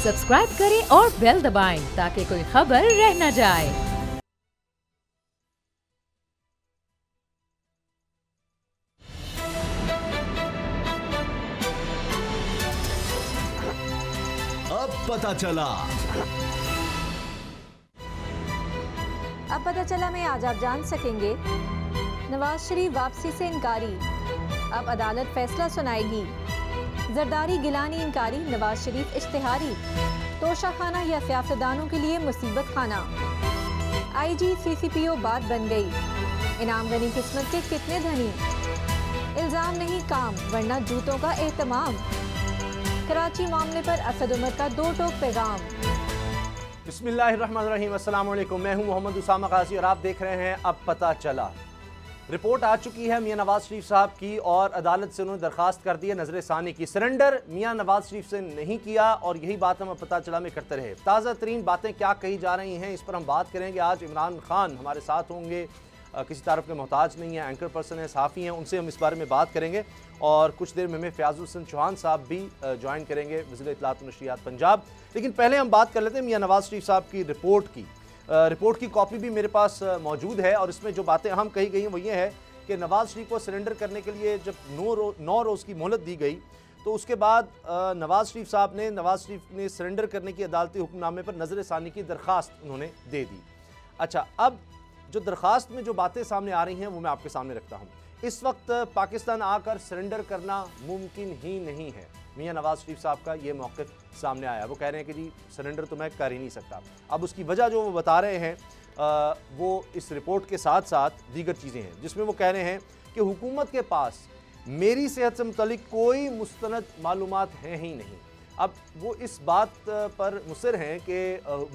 Subscribe करें और bell दबाएं ताकि कोई खबर रह न जाए। अब पता चला में आज आप जान सकेंगे, नवाज शरीफ वापसी से इनकारी, अब अदालत फैसला सुनाएगी। जरदारी गिलानी इनकारी, नवाज शरीफ इश्तिहारी, तोशा खाना या सियासतदानों के लिए मुसीबत खाना। IG CCPO बात बन गई, इनाम गनी किस्मत के कितने धनी, इल्जाम नहीं काम वरना जूतों का एहतमाम। कराची मामले पर असद उमर का दो टोक पैगाम। बिस्मिल्लाहिर्रहमानिर्रहीम, अस्सलाम वालेकुम। मैं हूं मोहम्मद उसामा गाजी और आप देख रहे हैं अब पता चला। रिपोर्ट आ चुकी है मियां नवाज शरीफ साहब की और अदालत से उन्होंने दरखास्त कर दी है नजर सानी की। सरेंडर मियां नवाज शरीफ से नहीं किया और यही बात हम अब पता चला में करते रहे। ताज़ा तरीन बातें क्या कही जा रही हैं इस पर हम बात करेंगे। आज इमरान खान हमारे साथ होंगे, किसी तारफ के मोहताज नहीं है, एंकर पर्सन है, सहाफ़ी हैं, उनसे हम इस बारे में बात करेंगे। और कुछ देर में हमें फ़याज़ुल हसन चौहान साहब भी ज्वाइन करेंगे, वज़ीर इत्तलात व नशरियात पंजाब। लेकिन पहले हम बात कर लेते हैं मियां नवाज शरीफ साहब की रिपोर्ट की। रिपोर्ट की कॉपी भी मेरे पास मौजूद है और इसमें जो बातें अहम कही गई हैं वो ये है कि नवाज शरीफ को सरेंडर करने के लिए जब 9 रोज़ की मोहलत दी गई तो उसके बाद नवाज शरीफ ने सरेंडर करने की अदालती हुक्मनामे पर नजर सानी की दरख्वास्त उन्होंने दे दी। अच्छा, अब जो दरख्वास्त में जो बातें सामने आ रही हैं वो मैं आपके सामने रखता हूँ। इस वक्त पाकिस्तान आकर सरेंडर करना मुमकिन ही नहीं है। मियां नवाज शरीफ साहब का ये मौक़िफ़ सामने आया, वो कह रहे हैं कि जी सरेंडर तो मैं कर ही नहीं सकता। अब उसकी वजह जो वो बता रहे हैं वो इस रिपोर्ट के साथ साथ दीगर चीज़ें हैं, जिसमें वो कह रहे हैं कि हुकूमत के पास मेरी सेहत से मुतल्लिक कोई मुस्तनद मालूमात हैं ही नहीं। अब वो इस बात पर मुसर हैं कि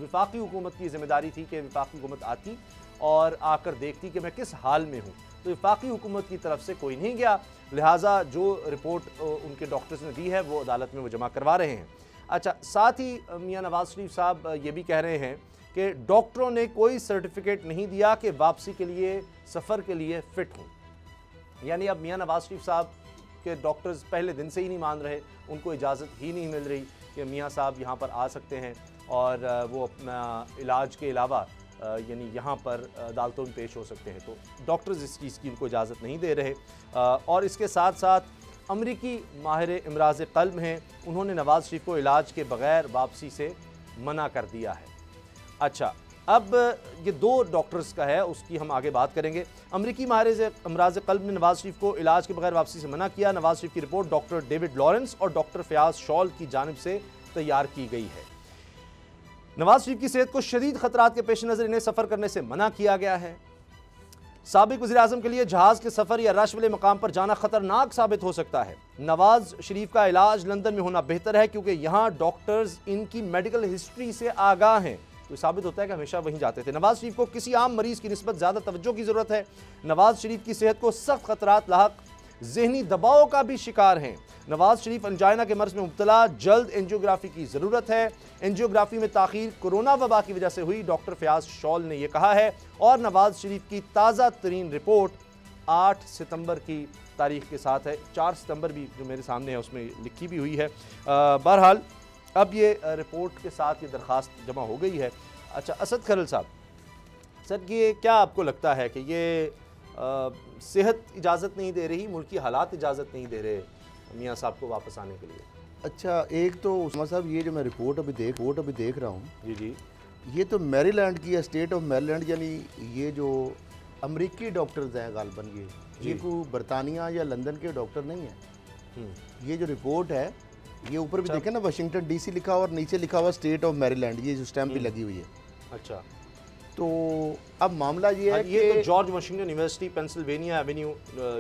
वफाकी हुकूमत की ज़िम्मेदारी थी कि वफाकी हुकूमत आती और आकर देखती कि मैं किस हाल में हूँ, तो वफाकी हुकूमत की तरफ से कोई नहीं गया, लिहाजा जो रिपोर्ट उनके डॉक्टर्स ने दी है वो अदालत में वो जमा करवा रहे हैं। अच्छा, साथ ही मियां नवाज शरीफ साहब ये भी कह रहे हैं कि डॉक्टरों ने कोई सर्टिफिकेट नहीं दिया कि वापसी के लिए, सफ़र के लिए फ़िट हूँ। यानी अब मियां नवाज शरीफ साहब के डॉक्टर्स पहले दिन से ही नहीं मान रहे, उनको इजाज़त ही नहीं मिल रही कि मियां साहब यहाँ पर आ सकते हैं और वो अपना इलाज के अलावा यानी यहाँ पर अदालतों में पेश हो सकते हैं। तो डॉक्टर्स इस चीज़ की उनको इजाज़त नहीं दे रहे। और इसके साथ साथ अमरीकी माहिर इमराज़ क़ल्ब हैं, उन्होंने नवाज शरीफ को इलाज के बग़ैर वापसी से मना कर दिया है। अच्छा, अब ये 2 डॉक्टर्स का है, उसकी हम आगे बात करेंगे। अमरीकी माहिर इमराज़ क़ल्ब ने नवाज शरीफ को इलाज के बगैर वापसी से मना किया। नवाज शरीफ की रिपोर्ट डॉक्टर डेविड लॉरेंस और डॉक्टर फ़याज़ शॉल की जानिब से तैयार की गई है। नवाज शरीफ की सेहत को शदीद खतरात के पेश नज़र इन्हें सफ़र करने से मना किया गया है। साबिक़ वज़ीर आज़म के लिए जहाज़ के सफ़र या रश वाले मकाम पर जाना ख़तरनाक साबित हो सकता है। नवाज शरीफ का इलाज लंदन में होना बेहतर है क्योंकि यहाँ डॉक्टर्स इनकी मेडिकल हिस्ट्री से आगाह हैं, तो साबित होता है कि हमेशा वहीं जाते थे। नवाज शरीफ को किसी आम मरीज़ की निस्बत ज़्यादा तवज्जो की ज़रूरत है। नवाज शरीफ की सेहत को सख्त खतरात लाहक, ज़हनी दबाव का भी शिकार हैं। नवाज शरीफ अंजाइना के मर्ज़ में मुब्तला, जल्द एंजियोग्राफी की ज़रूरत है। एंजियोग्राफी में ताख़ीर कोरोना वबा की वजह से हुई, डॉक्टर फ़याज़ शॉल ने यह कहा है। और नवाज शरीफ की ताज़ा तरीन रिपोर्ट 8 सितंबर की तारीख के साथ है, 4 सितंबर भी जो मेरे सामने है उसमें लिखी भी हुई है। बहरहाल अब ये रिपोर्ट के साथ ये दरख्वास्त जमा हो गई है। अच्छा, असद खरल साहब, सर ये क्या आपको लगता है कि ये सेहत इजाज़त नहीं दे रही, मुल्की हालात इजाज़त नहीं दे रहे मियाँ साहब को वापस आने के लिए? अच्छा, एक तो उस्मा साहब ये जो मैं रिपोर्ट अभी देख रहा हूँ, जी, ये तो मैरीलैंड की, स्टेट ऑफ मैरीलैंड, यानी ये जो अमरीकी डॉक्टर्स हैं गालबन, ये कोई बरतानिया या लंदन के डॉक्टर नहीं हैं। ये जो रिपोर्ट है ये ऊपर भी देखें ना, वाशिंगटन DC लिखा हुआ और नीचे लिखा हुआ स्टेट ऑफ मैरीलैंड, ये जो स्टैम्प भी लगी हुई है। अच्छा, तो अब मामला ये है ये तो George Washington University, Pennsylvania Avenue,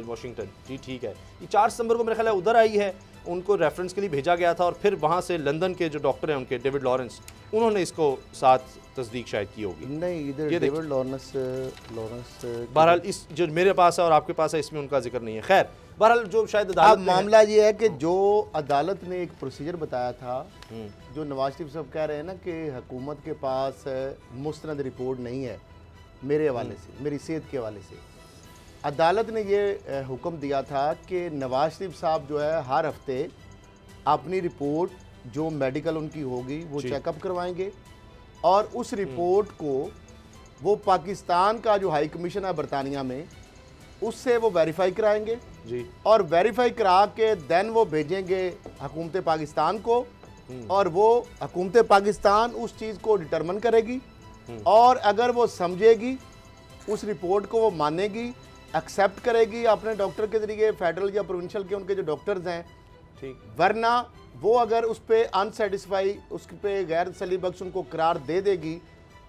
Washington, जी ठीक है। ये 4 सितंबर को मेरे ख्याल है उधर आई है, उनको रेफरेंस के लिए भेजा गया था और फिर वहाँ से लंदन के जो डॉक्टर हैं उनके डेविड लॉरेंस, उन्होंने इसको साथ तस्दीक शायद की होगी। नहीं, इधर डेविड लॉरेंस बहरहाल इस जो मेरे पास है और आपके पास है इसमें उनका जिक्र नहीं है। खैर, बहरहाल जो शायद अब मामला ये है कि जो अदालत ने एक प्रोसीजर बताया था, जो नवाज शरीफ साहब कह रहे हैं ना कि हुकूमत के पास मुस्तनद रिपोर्ट नहीं है मेरे हवाले से, मेरी सेहत के हवाले से, अदालत ने ये हुक्म दिया था कि नवाज शरीफ साहब जो है हर हफ्ते अपनी रिपोर्ट जो मेडिकल उनकी होगी वो चेकअप करवाएंगे और उस रिपोर्ट को वो पाकिस्तान का जो हाई कमीशन है बरतानिया में उससे वो वेरीफाई कराएंगे जी, और वेरीफाई करा के देन वो भेजेंगे हुकूमत पाकिस्तान को और वो हुकूमत पाकिस्तान उस चीज़ को डिटरमिन करेगी और अगर वो समझेगी उस रिपोर्ट को वो मानेगी, एक्सेप्ट करेगी अपने डॉक्टर के जरिए, फेडरल या प्रोविंशियल के उनके जो डॉक्टर्स हैं, ठीक, वरना वो अगर उस पर अनसेटिस्फाई, उस पर गैर तसल्ली बख्श उनको करार दे देगी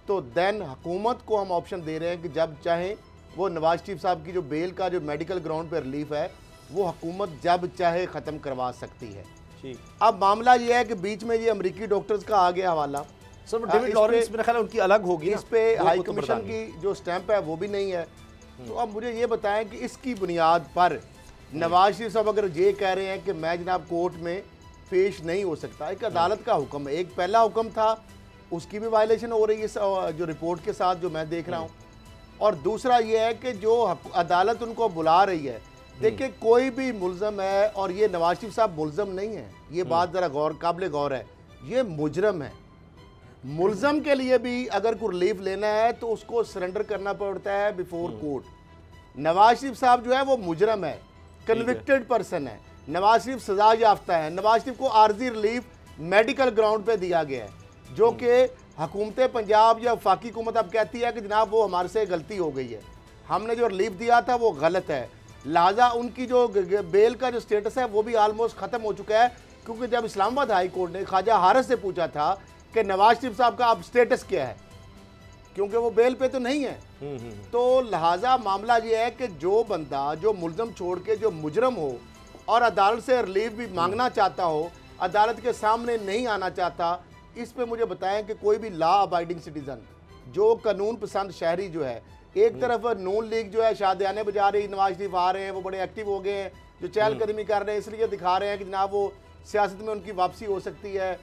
तो देन हुकूमत को हम ऑप्शन दे रहे हैं कि जब चाहे वो नवाज शरीफ साहब की जो बेल का जो मेडिकल ग्राउंड पर रिलीफ है वो हुकूमत जब चाहे ख़त्म करवा सकती है। ठीक, अब मामला ये है कि बीच में ये अमेरिकी डॉक्टर्स का आ गया हवाला, सर डेविड लॉरेंस मेरा ख्याल है उनकी अलग होगी ना, इस पे वो हाई तो कमीशन बरतानिया। की जो स्टैंप है वो भी नहीं है। तो अब मुझे ये बताएं कि इसकी बुनियाद पर नवाज शरीफ साहब अगर ये कह रहे हैं कि मैं जनाब कोर्ट में पेश नहीं हो सकता, एक अदालत का हुक्म है, एक पहला हुक्म था उसकी भी वायलेशन हो रही है जो रिपोर्ट के साथ जो मैं देख रहा हूँ, और दूसरा ये है कि जो अदालत उनको बुला रही है, देखिए कोई भी मुल्ज़म है और ये नवाज शरीफ साहब मुल्ज़म नहीं है, ये बात ज़रा काबिल गौर है, ये मुजरम है। मुल्ज़म के लिए भी अगर कोई रिलीफ लेना है तो उसको सरेंडर करना पड़ता है बिफोर कोर्ट। नवाज शरीफ साहब जो है वो मुजरम है, कन्विक्टेड पर्सन है, नवाज शरीफ सजा याफ्ता है, नवाज शरीफ को आर्जी रिलीफ मेडिकल ग्राउंड पे दिया गया है जो कि हुकूमत पंजाब या वफाकी हुकूमत अब कहती है कि जनाब वो हमारे से गलती हो गई है, हमने जो रिलीफ दिया था वो गलत है, लिहाजा उनकी जो बेल का जो स्टेटस है वो भी आलमोस्ट ख़त्म हो चुका है। क्योंकि जब इस्लामाबाद हाई कोर्ट ने ख्वाजा हारिस से पूछा था कि नवाज शरीफ साहब का अब स्टेटस क्या है, क्योंकि वो बेल पे तो नहीं है, तो लिहाजा मामला ये है कि जो बंदा जो मुल्ज़म छोड़ के जो मुजरम हो और अदालत से रिलीफ भी मांगना चाहता हो, अदालत के सामने नहीं आना चाहता, इस पे मुझे बताएं कि कोई भी लॉ अबाइडिंग सिटीज़न जो कानून पसंद शहरी जो है, एक तरफ नून लीग जो है शादियाने बजा रही, नवाज शरीफ आ रहे हैं, वो बड़े एक्टिव हो गए हैं, जो चहलकदमी कर रहे हैं, इसलिए दिखा रहे हैं कि जनाब वो सियासत में उनकी वापसी हो सकती है,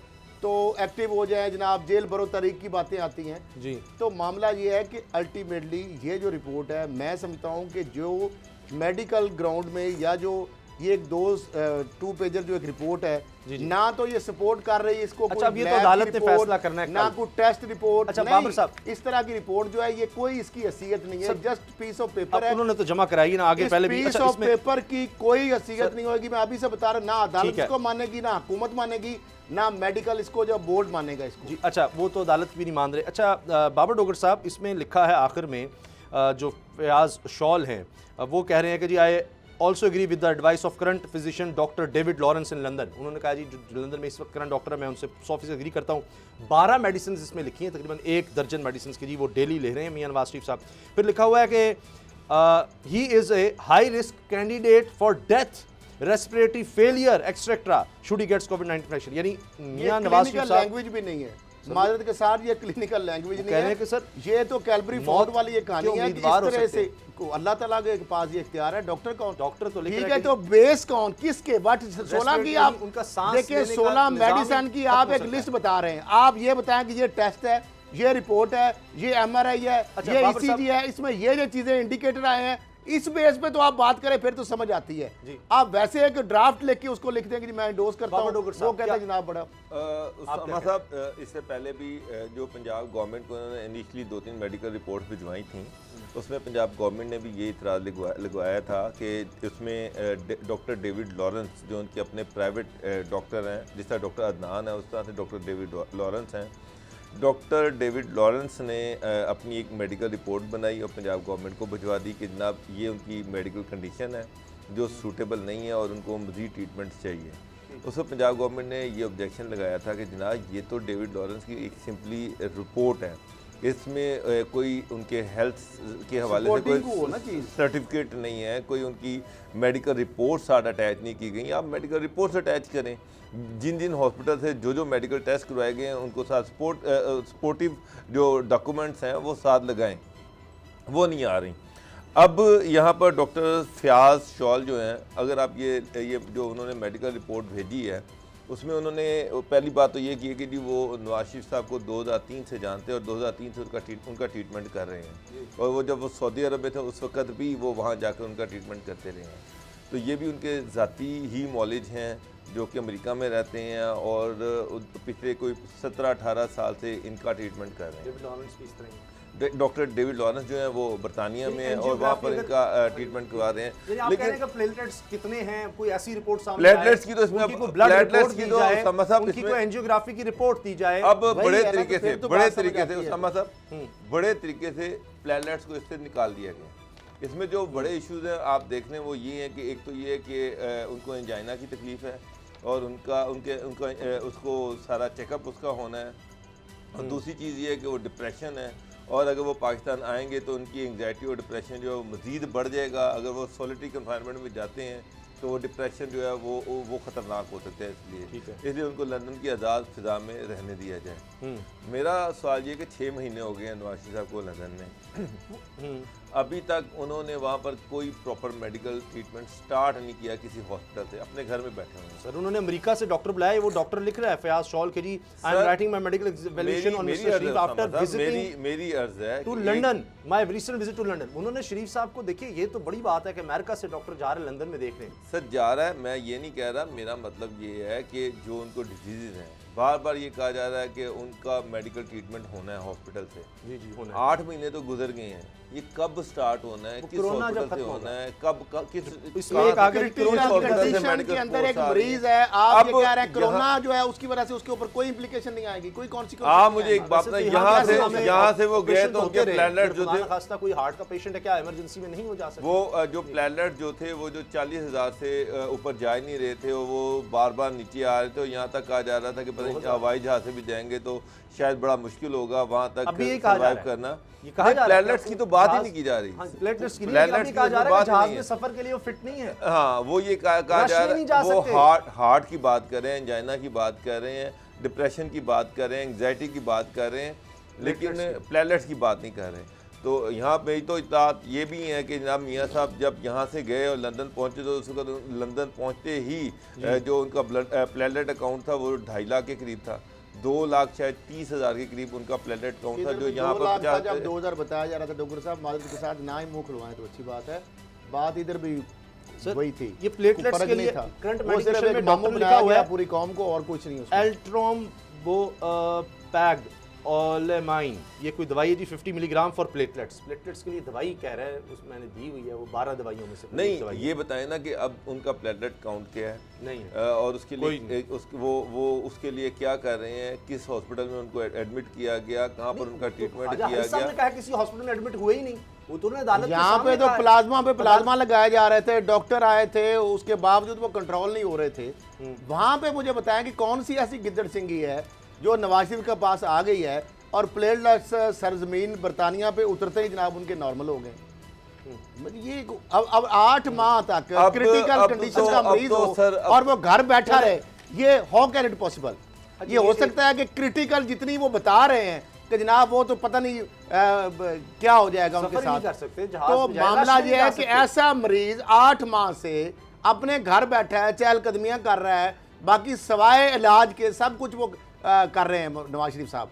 तो एक्टिव हो जाए जनाब, जेल बरो तारीख की बातें आती हैं जी। तो मामला ये है कि अल्टीमेटली ये जो रिपोर्ट है, मैं समझता हूँ कि जो मेडिकल ग्राउंड में या जो ये एक 2 पेजर जो एक रिपोर्ट है जी जी। ना तो ये सपोर्ट कर रही है इसको, अच्छा अब ये तो अदालत ने फैसला करना है, ना कोई टेस्ट रिपोर्ट, अच्छा बाबर साहब इस तरह की रिपोर्ट जो है ये कोई इसकी हैसियत नहीं है, जस्ट पीस ऑफ पेपर है, उन्होंने तो जमा कराई ना आगे पहले भी, पीस ऑफ पेपर की कोई हैसियत नहीं होगी। मैं अभी से बता रहा, ना अदालत इसको मानेगी, ना हुकूमत मानेगी, ना मेडिकल इसको जो बोर्ड मानेगा इसको जी। अच्छा वो तो अदालत भी नहीं मान रहे। अच्छा बाबर डोगर साहब, इसमें लिखा है आखिर में जो फयाज शॉल हैं वो कह रहे हैं कि जी I also agree with the advice of current physician doctor David Lawrence in London. उन्होंने कहा जी जो लंदन में इस वक्त करंट डॉक्टर है मैं उनसे 100% एग्री करता हूँ। 12 मेडिसिन इसमें लिखी हैं, तकरीबन 1 दर्जन मेडिसिन की जी वो डेली ले रहे हैं मियां नवाज शरीफ साहब। फिर लिखा हुआ है कि he is a high risk candidate for death, respiratory failure etcetera should he gets कोविड-19 इन्फेक्शन। यानी मियां नवाज शरीफ साहब लैंग्वेज भी नहीं है, माजरत के साथ ये क्लिनिकल लैंग्वेज नहीं है कि सर ये तो कैलबरी फोर्ट वाली ये कहानी है कि इस तरह से अल्लाह ताला के पास ये इख्तियार है। डॉक्टर कौन, डॉक्टर तो ठीक है, तो बेस कौन, किसके, बट 16 की आप देखिए 16 मेडिसिन की आप एक लिस्ट बता रहे हैं, आप ये बताएं कि ये टेस्ट है, ये रिपोर्ट है, ये MRI है, ये ECG है, इसमें ये जो चीजें इंडिकेटर आए हैं, इस बेस पे तो आप बात करें फिर तो समझ आती है। आप वैसे एक ड्राफ्ट लेके उसको लिख देंगे कि मैं एंडोर्स करता हूं, वो कहते हैं जनाब बड़ा उस्तामा साहब इससे पहले भी जो पंजाब गवर्नमेंट को उन्होंने इनिशियली 2-3 मेडिकल रिपोर्ट भिजवाई थी, उसमें पंजाब गवर्नमेंट ने भी ये इतराज़ लगवाया था कि उसमें डॉक्टर डेविड लॉरेंस जो उनके अपने प्राइवेट डॉक्टर हैं, जिस तरह डॉक्टर अदनान है उस तरह से डॉक्टर डेविड लॉरेंस हैं, डॉक्टर डेविड लॉरेंस ने अपनी एक मेडिकल रिपोर्ट बनाई और पंजाब गवर्नमेंट को भिजवा दी कि जनाब ये उनकी मेडिकल कंडीशन है जो सूटेबल नहीं है और उनको मज़ीद ट्रीटमेंट चाहिए। उस वक्त पंजाब गवर्नमेंट ने ये ऑब्जेक्शन लगाया था कि जनाब ये तो डेविड लॉरेंस की एक सिंपली रिपोर्ट है, इसमें कोई उनके हेल्थ के हवाले से कोई सर्टिफिकेट नहीं है, कोई उनकी मेडिकल रिपोर्ट साथ अटैच नहीं की गई। आप मेडिकल रिपोर्ट्स अटैच करें, जिन जिन हॉस्पिटल से जो जो मेडिकल टेस्ट करवाए गए हैं उनको साथ सपोर्टिव जो डॉक्यूमेंट्स हैं वो साथ लगाएं, वो नहीं आ रही। अब यहाँ पर डॉक्टर फयाज शॉल जो हैं, अगर आप ये जो उन्होंने मेडिकल रिपोर्ट भेजी है उसमें उन्होंने पहली बात तो ये की है कि जी वो नवाज शरीफ साहब को 2003 से जानते हैं और 2003 से उनका ट्रीटमेंट कर रहे हैं, और वो जब वो सऊदी अरब में थे उस वक्त भी वो वहाँ जाकर उनका ट्रीटमेंट करते रहे हैं। तो ये भी उनके ज़ाती ही मॉलेज हैं जो कि अमेरिका में रहते हैं और पिछले कोई 17-18 साल से इनका ट्रीटमेंट कर रहे हैं। डॉक्टर डेविड लॉरेंस जो है वो बरतानिया में है और वहाँ पर इनका ट्रीटमेंट करवा रहे हैं। लेकिन प्लेटलेट्स कितने हैं, कोई ऐसी रिपोर्ट सामने प्लेटलेट्स की तो इसमें प्लेटलेट्स की तो उसामा साहब उनकी कोई एंजियोग्राफी की रिपोर्ट दी जाए। अब बड़े तरीके से उसामा साहब बड़े तरीके से प्लेटलेट्स को इससे निकाल दिया गया। इसमें जो बड़े इश्यूज हैं आप देख लें वो ये है कि एक तो ये है कि उनको एंजाइना की तकलीफ है और उनका उसको सारा चेकअप उसका होना है और दूसरी चीज़ ये है कि वो डिप्रेशन है और अगर वो पाकिस्तान आएंगे तो उनकी एंग्जाइटी और डिप्रेशन जो मज़ीद बढ़ जाएगा। अगर वो सॉलिटरी कन्फाइनमेंट में जाते हैं तो वो डिप्रेशन जो है वो ख़तरनाक हो सकता है। इसलिए उनको लंदन की आज़ाद फिजा में रहने दिया जाए। मेरा सवाल ये कि 6 महीने हो गए हैं नवाज शरीफ साहब को लंदन में, अभी तक उन्होंने वहाँ पर कोई प्रॉपर मेडिकल ट्रीटमेंट स्टार्ट नहीं किया किसी हॉस्पिटल से, अपने घर में बैठे हुए हैं। सर उन्होंने अमेरिका से डॉक्टर बुलाया, वो डॉक्टर लिख रहा है फयाज शॉल के जी I am writing my medical evaluation on mister Sharif after visiting मेरी अर्ज है to London, my recent visit to London. उन्होंने शरीफ साहब को, देखिए ये तो बड़ी बात है कि अमेरिका से डॉक्टर जा रहे हैं लंदन में देखने। सर जा रहा है, मैं ये नहीं कह रहा, मेरा मतलब ये है कि जो उनको डिजीज़ हैं बार बार ये कहा जा रहा है कि उनका मेडिकल ट्रीटमेंट होना है हॉस्पिटल से। जी होना है। 8 महीने तो गुजर गए हैं, ये कब स्टार्ट होना है, किस हॉस्पिटल से होना है, कब किस इसमें एक कंडीशन के अंदर एक मरीज है, आप ये कह रहे हैं कोरोना जो है उसकी वजह से उसके ऊपर कोई इंप्लीकेशन नहीं आएगी, कोई कॉन्सिक्वेंस। आप मुझे एक बात बताइए, यहाँ से वो गए तो उनके प्लेटलेट जो थे, खासा कोई हार्ट का पेशेंट है क्या इमरजेंसी में नहीं हो जा सकता, वो जो प्लेटलेट जो थे वो जो 40,000 से ऊपर जा ही नहीं रहे थे, वो बार बार नीचे आ रहे थे। यहाँ तक कहा जा रहा था कि पता नहीं हवाई जहाज से भी जाएंगे तो शायद बड़ा मुश्किल होगा वहां तक सर्वाइव करना। ये कहा जा रहा है, प्लेटलेट्स की तो बात ही नहीं की जा रही। प्लेटलेट्स की कहा जा रहा है जहाज में सफर के लिए वो फिट नहीं है। हाँ वो ये कहा जा रहा है, वो हार्ट की बात कर रहे हैं, एंजाइना की बात कर रहे हैं, डिप्रेशन की बात कर रहे हैं, एंग्जाइटी की बात कर रहे हैं, लेकिन प्लेटलेट्स की बात नहीं कर रहे। तो यहाँ पे तो इत्तलात ये भी है कि जनाब मियाँ साहब जब यहाँ से गए और लंदन पहुँचे तो उसका लंदन पहुँचते ही जो उनका प्लेटलेट अकाउंट था वो 2.5 लाख के करीब था। 2 लाख शायद 30,000 के करीब उनका प्लेटलेट अकाउंट था जो यहाँ पर जब 2000 बताया जा रहा था। डॉक्टर साहब मादर के साथ ना ही मुँह खुलवाएं तो अच्छी बात है, बात इधर भी वही थी। ये प्लेटलेट्स के लिए करंट मेडिकेशन में डॉक्टर लिखा हुआ है पूरी कौम को और कुछ नहीं। एल्ट्रोम्बोपैग ओलेमाइन ये कोई दवाई है जी 50 मिलीग्राम फॉर प्लेटलेट्स। प्लेटलेट्स के लिए दवाई कह रहे हैं उसमें मैंने दी हुई है, वो 12 दवाइयों में से नहीं। ये बताएं ना कि अब उनका प्लेटलेट काउंट क्या है नहीं और उसके लिए वो उसके लिए क्या कर रहे हैं, किस हॉस्पिटल में उनको एडमिट किया गया, कहाँ पर उनका ट्रीटमेंट किया गया। कहा किसी हॉस्पिटल में एडमिट हुए ही नहीं, वो तो अदालत यहाँ पे तो प्लाज्मा लगाए जा रहे थे, डॉक्टर आए थे, उसके बावजूद वो कंट्रोल नहीं हो रहे थे। वहां पे मुझे बताया कि कौन सी ऐसी गिद्दड़ सिंगी है जो नवाज शरीफ के पास आ गई है और प्लेटलेट्स सरजमीन बरतानिया पे उतरते ही जनाब उनके नॉर्मल हो गए। ये अब 8 माह तक क्रिटिकल कंडीशन का मरीज हो और वो घर बैठा रहे, ये हाउ कैन इट पॉसिबल? ये हो सकता है कि क्रिटिकल जितनी वो बता रहे हैं कि जनाब वो तो पता नहीं क्या हो जाएगा उनके साथ। तो मामला ये है कि ऐसा मरीज 8 माह से अपने घर बैठा है, चहलकदमियां कर रहा है, बाकी सवाए इलाज के सब कुछ वो कर रहे हैं नवाज शरीफ साहब।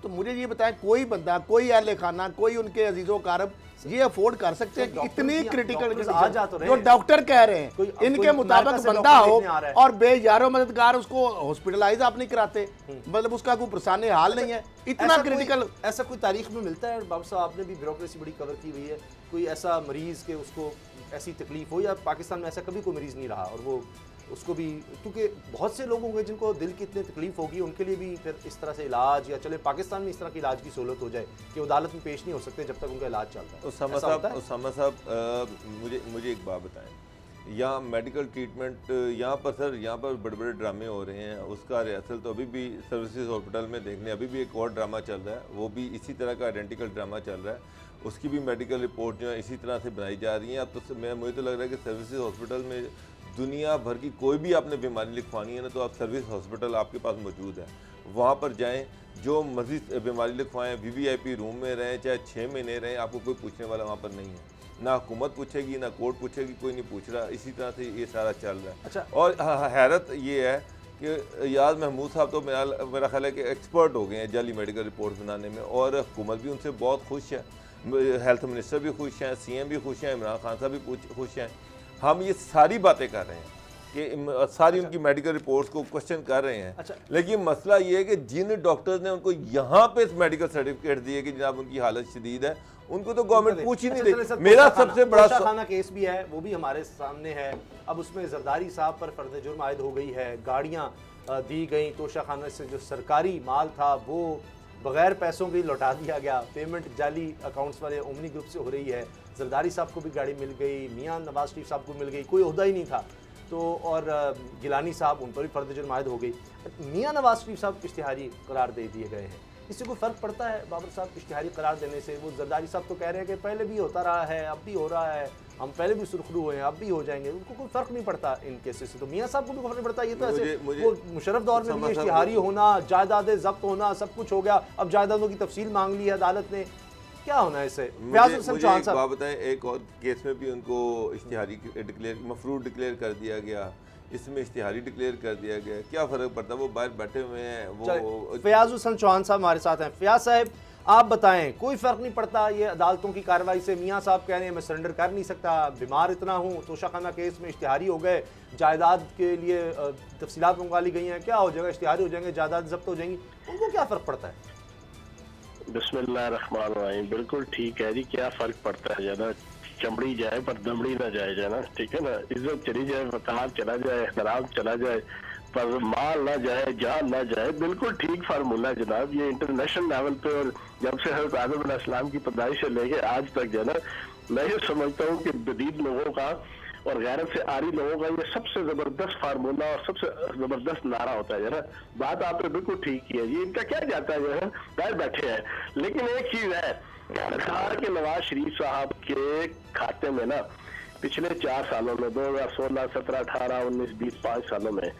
तो मुझे ये बताएं कोई बंदा, कोई अहले खाना, कोई उनके अजीजों कारब ये अफोर्ड कर सकते हैं कि इतनी क्रिटिकल जो डॉक्टर कह रहे हैं इनके मुताबिक बंदा हो और बेयारो मददगार उसको हॉस्पिटलाइज आप नहीं कराते, मतलब उसका कोई परेशानी हाल नहीं है इतना क्रिटिकल। ऐसा कोई तारीख में मिलता है बाबू साहब, आपने भी ब्यूरोक्रेसी बड़ी कवर की हुई है, कोई ऐसा मरीज के उसको ऐसी तकलीफ हो, या पाकिस्तान में ऐसा कभी कोई मरीज नहीं रहा और वो उसको भी, क्योंकि बहुत से लोग होंगे जिनको दिल की इतनी तकलीफ होगी, उनके लिए भी फिर इस तरह से इलाज, या चले पाकिस्तान में इस तरह की इलाज की सहूलत हो जाए कि अदालत में पेश नहीं हो सकते जब तक उनका इलाज चलता है। उसामा साहब मुझे एक बात बताएं, यहाँ मेडिकल ट्रीटमेंट यहाँ पर सर यहाँ पर बड़े बड़े ड्रामे हो रहे हैं, उसका रिहर्सल तो अभी भी सर्विसेज हॉस्पिटल में देखने, अभी भी एक और ड्रामा चल रहा है, वो भी इसी तरह का आइडेंटिकल ड्रामा चल रहा है, उसकी भी मेडिकल रिपोर्ट जो है इसी तरह से बनाई जा रही है। अब तो मुझे तो लग रहा है कि सर्विसेज हॉस्पिटल में दुनिया भर की कोई भी आपने बीमारी लिखवानी है ना, तो आप सर्विस हॉस्पिटल आपके पास मौजूद है, वहाँ पर जाएं, जो मजीद बीमारी लिखवाएं, VVIP रूम में रहें, चाहे 6 महीने रहें, आपको कोई पूछने वाला वहाँ पर नहीं है, ना हुकूमत पूछेगी ना कोर्ट पूछेगी, कोई नहीं पूछ रहा। इसी तरह से ये सारा चल रहा है। अच्छा। और हैरत ये है कि याद महमूद साहब तो मेरा ख्याल है कि एक्सपर्ट हो गए हैं जाली मेडिकल रिपोर्ट बनाने में, और हुकूमत भी उनसे बहुत खुश है, हेल्थ मिनिस्टर भी खुश हैं, CM भी खुश हैं, इमरान खान साहब भी खुश हैं, हम ये सारी बातें कर रहे हैं कि सारी उनकी मेडिकल रिपोर्ट्स को क्वेश्चन कर रहे हैं। अच्छा। लेकिन मसला ये है कि जिन डॉक्टर्स ने उनको यहाँ पे मेडिकल सर्टिफिकेट दिए कि जनाब उनकी हालत शदीद है, उनको तो गवर्नमेंट पूछ ही नहीं रही। मेरा सबसे बड़ा खाना केस भी है, वो भी हमारे सामने है। अब उसमें जरदारी साहब पर फर्द जुर्म आयद हो गई है, गाड़ियाँ दी गई, तोशा खाना से जो सरकारी माल था वो बगैर पैसों के लौटा दिया गया, पेमेंट जाली अकाउंट्स वाले ओमनी ग्रुप से हो रही है। जरदारी साहब को भी गाड़ी मिल गई, मियां नवाज शरीफ साहब को मिल गई, कोई ओहदा ही नहीं था तो, और गिलानी साहब उन पर भी फर्द जुर्म आयद हो गई। मियां नवाज शरीफ साहब इश्तिहारी करार दे दिए गए हैं, इससे कोई फ़र्क पड़ता है बाबर साहब इश्तिहारी करार देने से? वो जरदारी साहब तो कह रहे हैं कि पहले भी होता रहा है, अब भी हो रहा है, हम पहले भी सुरखरू हुए हैं, अब भी हो जाएंगे, उनको कोई फ़र्क नहीं पड़ता इन केसेस से। तो मियां साहब को भी फ़र्क नहीं पड़ता। ये तो ऐसे वो मुशर्रफ दौर में भी इश्तिहारी होना, जायदादें जब्त होना, सब कुछ हो गया, अब जायदादों की तफसील मांग ली है अदालत ने, क्या होना है इससे? बात बताएं, एक और केस में भी उनको इश्तिहारी डिक्लेयर, मफरूद डिक्लेयर कर दिया गया, इसमें इश्तिहारी डिक्लेयर कर दिया गया, क्या फ़र्क पड़ता है? वो बाहर बैठे हुए हैं। वो फयाज हुसैन चौहान साहब हमारे साथ हैं। फयाज साहब आप बताएं, कोई फ़र्क नहीं पड़ता ये अदालतों की कार्रवाई से? मियां साहब कह रहे हैं मैं सरेंडर कर नहीं सकता, बीमार इतना हूँ, तोशाखाना केस में इश्तिहारी हो गए, जायदाद के लिए तफसीलात मंगवा ली गई हैं, क्या हो जाएगा? इश्तिहारी हो जाएंगे, जायदाद जब्त हो जाएंगी, उनको क्या फ़र्क पड़ता है? बिस्मिल्लाहिर्रहमानिर्रहीम। बिल्कुल ठीक है जी, क्या फ़र्क पड़ता है? ज़्यादा चमड़ी जाए पर दमड़ी ना जाए, जाना ठीक है ना, इज्जत चली जाए, वकार चला जाए, एहतराम चला जाए, पर माल ना जाए, जान ना जाए। बिल्कुल ठीक फार्मूला है जनाब, ये इंटरनेशनल लेवल पे, और जब से हज़रत आदम अलैहिस्सलाम की पैदाइश से लेके आज तक जो है ना, मैं ये समझता हूँ कि जदीद लोगों का और गैरत से आरी लोगों का ये सबसे ज़बरदस्त फार्मूला और सबसे ज़बरदस्त नारा होता है। ना बात आपने बिल्कुल ठीक की है जी, इनका क्या जाता है जो है बाहर बैठे हैं। लेकिन एक चीज़ है, सरकार के नवाज शरीफ साहब के खाते में ना पिछले 4 सालों में 2016, 17, 18, 19, 20, 5 सालों में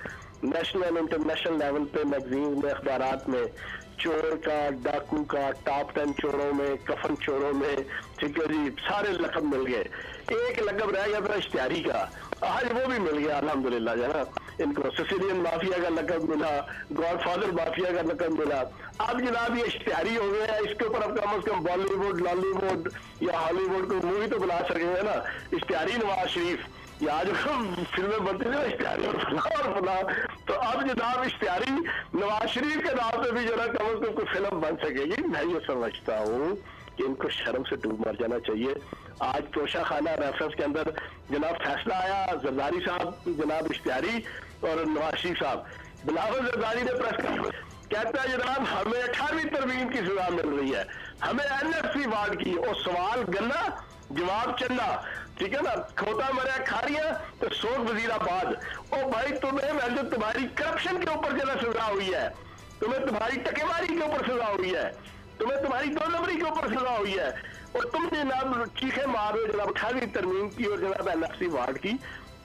नेशनल इंटरनेशनल लेवल पे मैगजीन में, अखबारात में चोर का, डाकू का, टॉप 10 चोरों में, कफन चोरों में, ठीक है जी, सारे लकब मिल गए। एक लकब रह गया था इश्तिहारी का, आज वो भी मिल गया अल्हम्दुलिल्लाह जो है ना। इनको सिसिलियन माफिया का लकब मिला, गॉडफादर माफिया का लकब मिला। अब जनाब ये इश्तिहारी हो गया, इसके ऊपर अब कम से कम बॉलीवुड, लॉलीवुड या हॉलीवुड को मूवी तो बना सकेंगे ना। इश्तिहारी नवाज शरीफ, या जो फिल्में बनती थी ना इश्तिहारी और फला, तो अब जनाब इश्तिहारी नवाज शरीफ के नाम पे भी जो है कम से कम कोई फिल्म बन सकेगी। मैं ये समझता हूँ कि इनको शर्म से डूब मर जाना चाहिए। आज तोशा खाना रेफरेंस के अंदर जनाब फैसला आया, जरदारी साहब, जनाब इश्तिहारी और नवाज शरीफ साहब। बिलावल जरदारी ने प्रेस कॉन्फ्रेंस कहता है जनाब हमें 18वीं तरमीम की सजा मिल रही है, हमें NFC वार्ड की, और सवाल गन्ना जवाब चन्ना, ठीक है ना, खोता मरा खारिया तो सोच वजीराबाद। ओ भाई तुम्हें जो तुम्हारी करप्शन के ऊपर जो सजा हुई है, तुम्हें तुम्हारी टकेमारी के ऊपर सजा हुई है, तुम्हें तुम्हारी 2 नंबरी के ऊपर सजा हुई है, और तुम जनाब चीखे मार रहे हो जनाब 18वीं तरमीम की और जनाब NFC वार्ड की।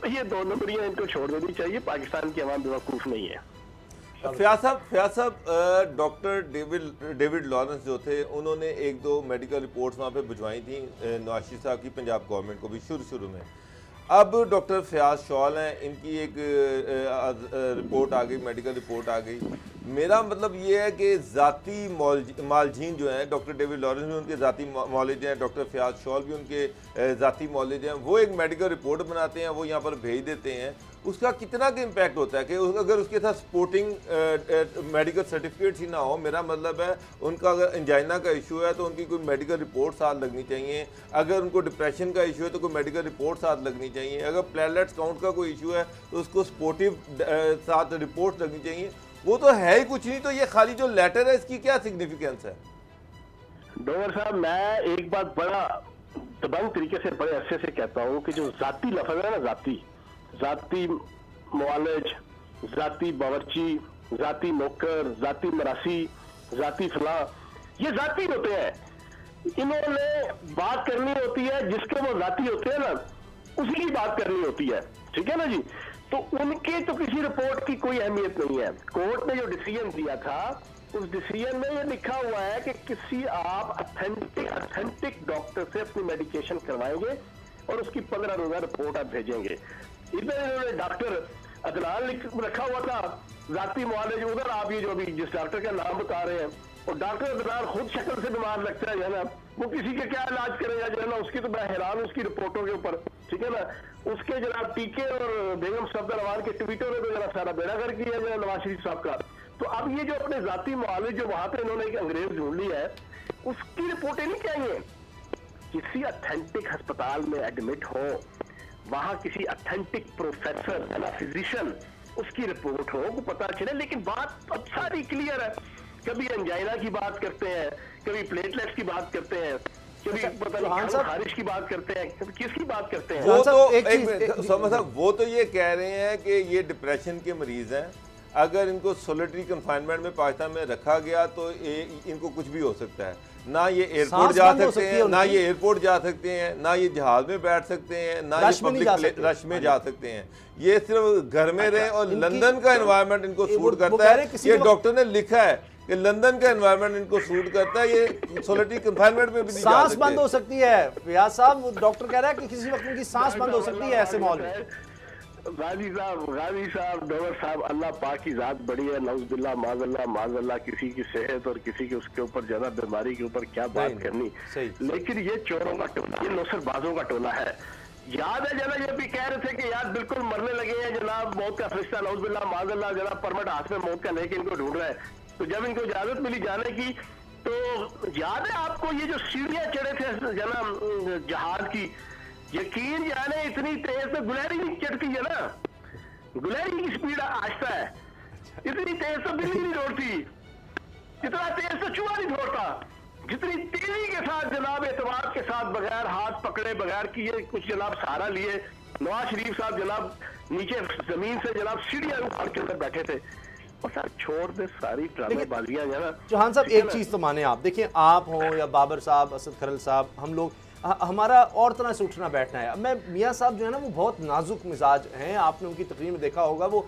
ये 2 नंबरियां इनको छोड़ देनी चाहिए, पाकिस्तान की अवाम बेवकूफ़ नहीं है। फयाज साहब, डॉक्टर डेविड लॉरेंस जो थे, उन्होंने 1-2 मेडिकल रिपोर्ट्स वहाँ पे भिजवाई थी नवाज शरीफ साहब की, पंजाब गवर्नमेंट को भी शुरू में। अब डॉक्टर फयाज शॉल हैं, इनकी एक रिपोर्ट आ गई, मेडिकल रिपोर्ट आ गई। मेरा मतलब ये है कि ज़ाती मालजीन जो हैं, डॉक्टर डेविड लॉरेंस भी उनके ज़ाती मौलिज हैं, डॉक्टर फयाज शॉल भी उनके ज़ाती मौलिज हैं, वो एक मेडिकल रिपोर्ट बनाते हैं, वो यहाँ पर भेज देते हैं। उसका कितना का इम्पैक्ट होता है कि अगर उसके साथ सपोर्टिंग मेडिकल सर्टिफिकेट्स ही ना हो? मेरा मतलब है उनका अगर एंजाइना का इशू है तो उनकी कोई मेडिकल रिपोर्ट साथ लगनी चाहिए, अगर उनको डिप्रेशन का इशू है तो कोई मेडिकल रिपोर्ट साथ लगनी चाहिए, अगर प्लेटलेट्स काउंट का कोई इशू है तो उसको सपोर्टिव साथ रिपोर्ट लगनी चाहिए। वो तो है ही कुछ नहीं, तो ये खाली जो लेटर है इसकी क्या सिग्निफिकेंस है? डोवर साहब, मैं एक बात बड़ा दबंग तरीके से बड़े अच्छे से कहता हूँ कि जो जाती लफ्ज़ है ना, जाती मुआलिज, जाती बावर्ची, जाती नौकर, जाती मरासी, जाती फला, ये जाती होते हैं। इन्होंने बात करनी होती है जिसके वो जाती होते हैं ना, उसी की बात करनी होती है, ठीक है ना जी। तो उनके तो किसी रिपोर्ट की कोई अहमियत नहीं है। कोर्ट ने जो डिसीजन दिया था, उस डिसीजन में ये लिखा हुआ है कि किसी आप ऑथेंटिक डॉक्टर से अपनी मेडिकेशन करवाएंगे और उसकी 15 रोजा रिपोर्ट आप भेजेंगे। इधर इन्होंने डॉक्टर अदनान लिख रखा हुआ था, जाती मुआलिज, उधर आप ये जो अभी जिस डॉक्टर का नाम बता रहे हैं और डॉक्टर अदनान खुद शक्ल से बीमार लगता है जो है ना, वो किसी के क्या इलाज करेगा जो है ना, उसकी तो मैं हैरान हूं उसकी रिपोर्टों के ऊपर, ठीक है ना। उसके जनाब टीके और बेगम सफदर अवान के ट्वीटों ने तो जरा सारा बेड़ा कर किया जो नवाज शरीफ साहब का। तो अब ये जो अपने जाती मुआलिज जो वहां पे इन्होंने एक अंग्रेज ढूंढ लिया है, उसकी रिपोर्टें नहीं चाहिए। किसी अथेंटिक अस्पताल में एडमिट हो, वहां किसी अथेंटिक प्रोफेसर है ना, फिजिशियन, उसकी रिपोर्ट हो, को पता चले। लेकिन बात अब सारी क्लियर है, कभी एंजाइना की बात करते हैं, कभी प्लेटलेट्स की बात करते हैं, कभी पता नहीं खारिश की बात करते हैं, कभी किसकी बात करते हैं। वो तो वो तो ये कह रहे हैं कि ये डिप्रेशन के मरीज हैं, अगर इनको सोलिटरी कन्फाइनमेंट में पाकिस्तान में रखा गया तो इनको कुछ भी हो सकता है। ना ये एयरपोर्ट जा सकते हैं, ना ये एयरपोर्ट जा सकते हैं, ना ये जहाज में बैठ सकते हैं, ना ये पब्लिक रश में जा सकते हैं। ये सिर्फ घर में रहे और लंदन का एनवायरनमेंट इनको सूट करता है। ये डॉक्टर ने लिखा है कि लंदन का एनवायरनमेंट इनको सूट करता है, ये सोलिटरी कन्फाइनमेंट में भी नहीं जा सकते। सांस बंद हो सकती है रियाज साहब, डॉक्टर कह रहा है कि किसी वक्त उनकी सांस बंद हो सकती है ऐसे माहौल में। गाजी साहब डॉक्टर साहब, अल्लाह पाक की जात बड़ी है, नौज़बिल्लाह माज़अल्लाह, किसी की सेहत और किसी के उसके ऊपर ज्यादा बीमारी के ऊपर क्या बात करनी। लेकिन ये चोरों का टोला, ये नौसरबाजों का टोला है। याद है जना ये भी कह रहे थे कि यार बिल्कुल मरने लगे हैं जनाब, मौत का फरिश्ता नौज़बिल्लाह माज़अल्लाह जनाब परमट हाथ में मौत का लेके इनको ढूंढ रहा है। तो जब इनको इजाजत मिली जाने की, तो याद है आपको ये जो सीढ़ियां चढ़े थे जना जहाज की, यकीन जाने इतनी तेज तो गुलहरी नहीं चढ़ती है ना, गुलहरी की स्पीड आहिस्ता है, इतनी तेज तो बिल्ली नहीं दौड़ती, इतना तेज तो चूहा नहीं दौड़ता, जितनी तेजी के साथ जनाब एतमाद के साथ बगैर हाथ पकड़े बगैर किए कुछ जनाब सहारा लिए नवाज शरीफ साहब जनाब नीचे जमीन से जनाब सीढ़ियां उखाड़ के अंदर बैठे थे। और सर छोड़ दे सारी ड्रामेबाजियां जनाब। चौहान साहब एक चीज तो माने आप, देखिए आप हो या बाबर साहब, असद खरल साहब, हम लोग हमारा और तरह से उठना बैठना है। मैं मियाँ साहब जो है ना वो बहुत नाजुक मिजाज हैं, आपने उनकी तकरीर में देखा होगा, वो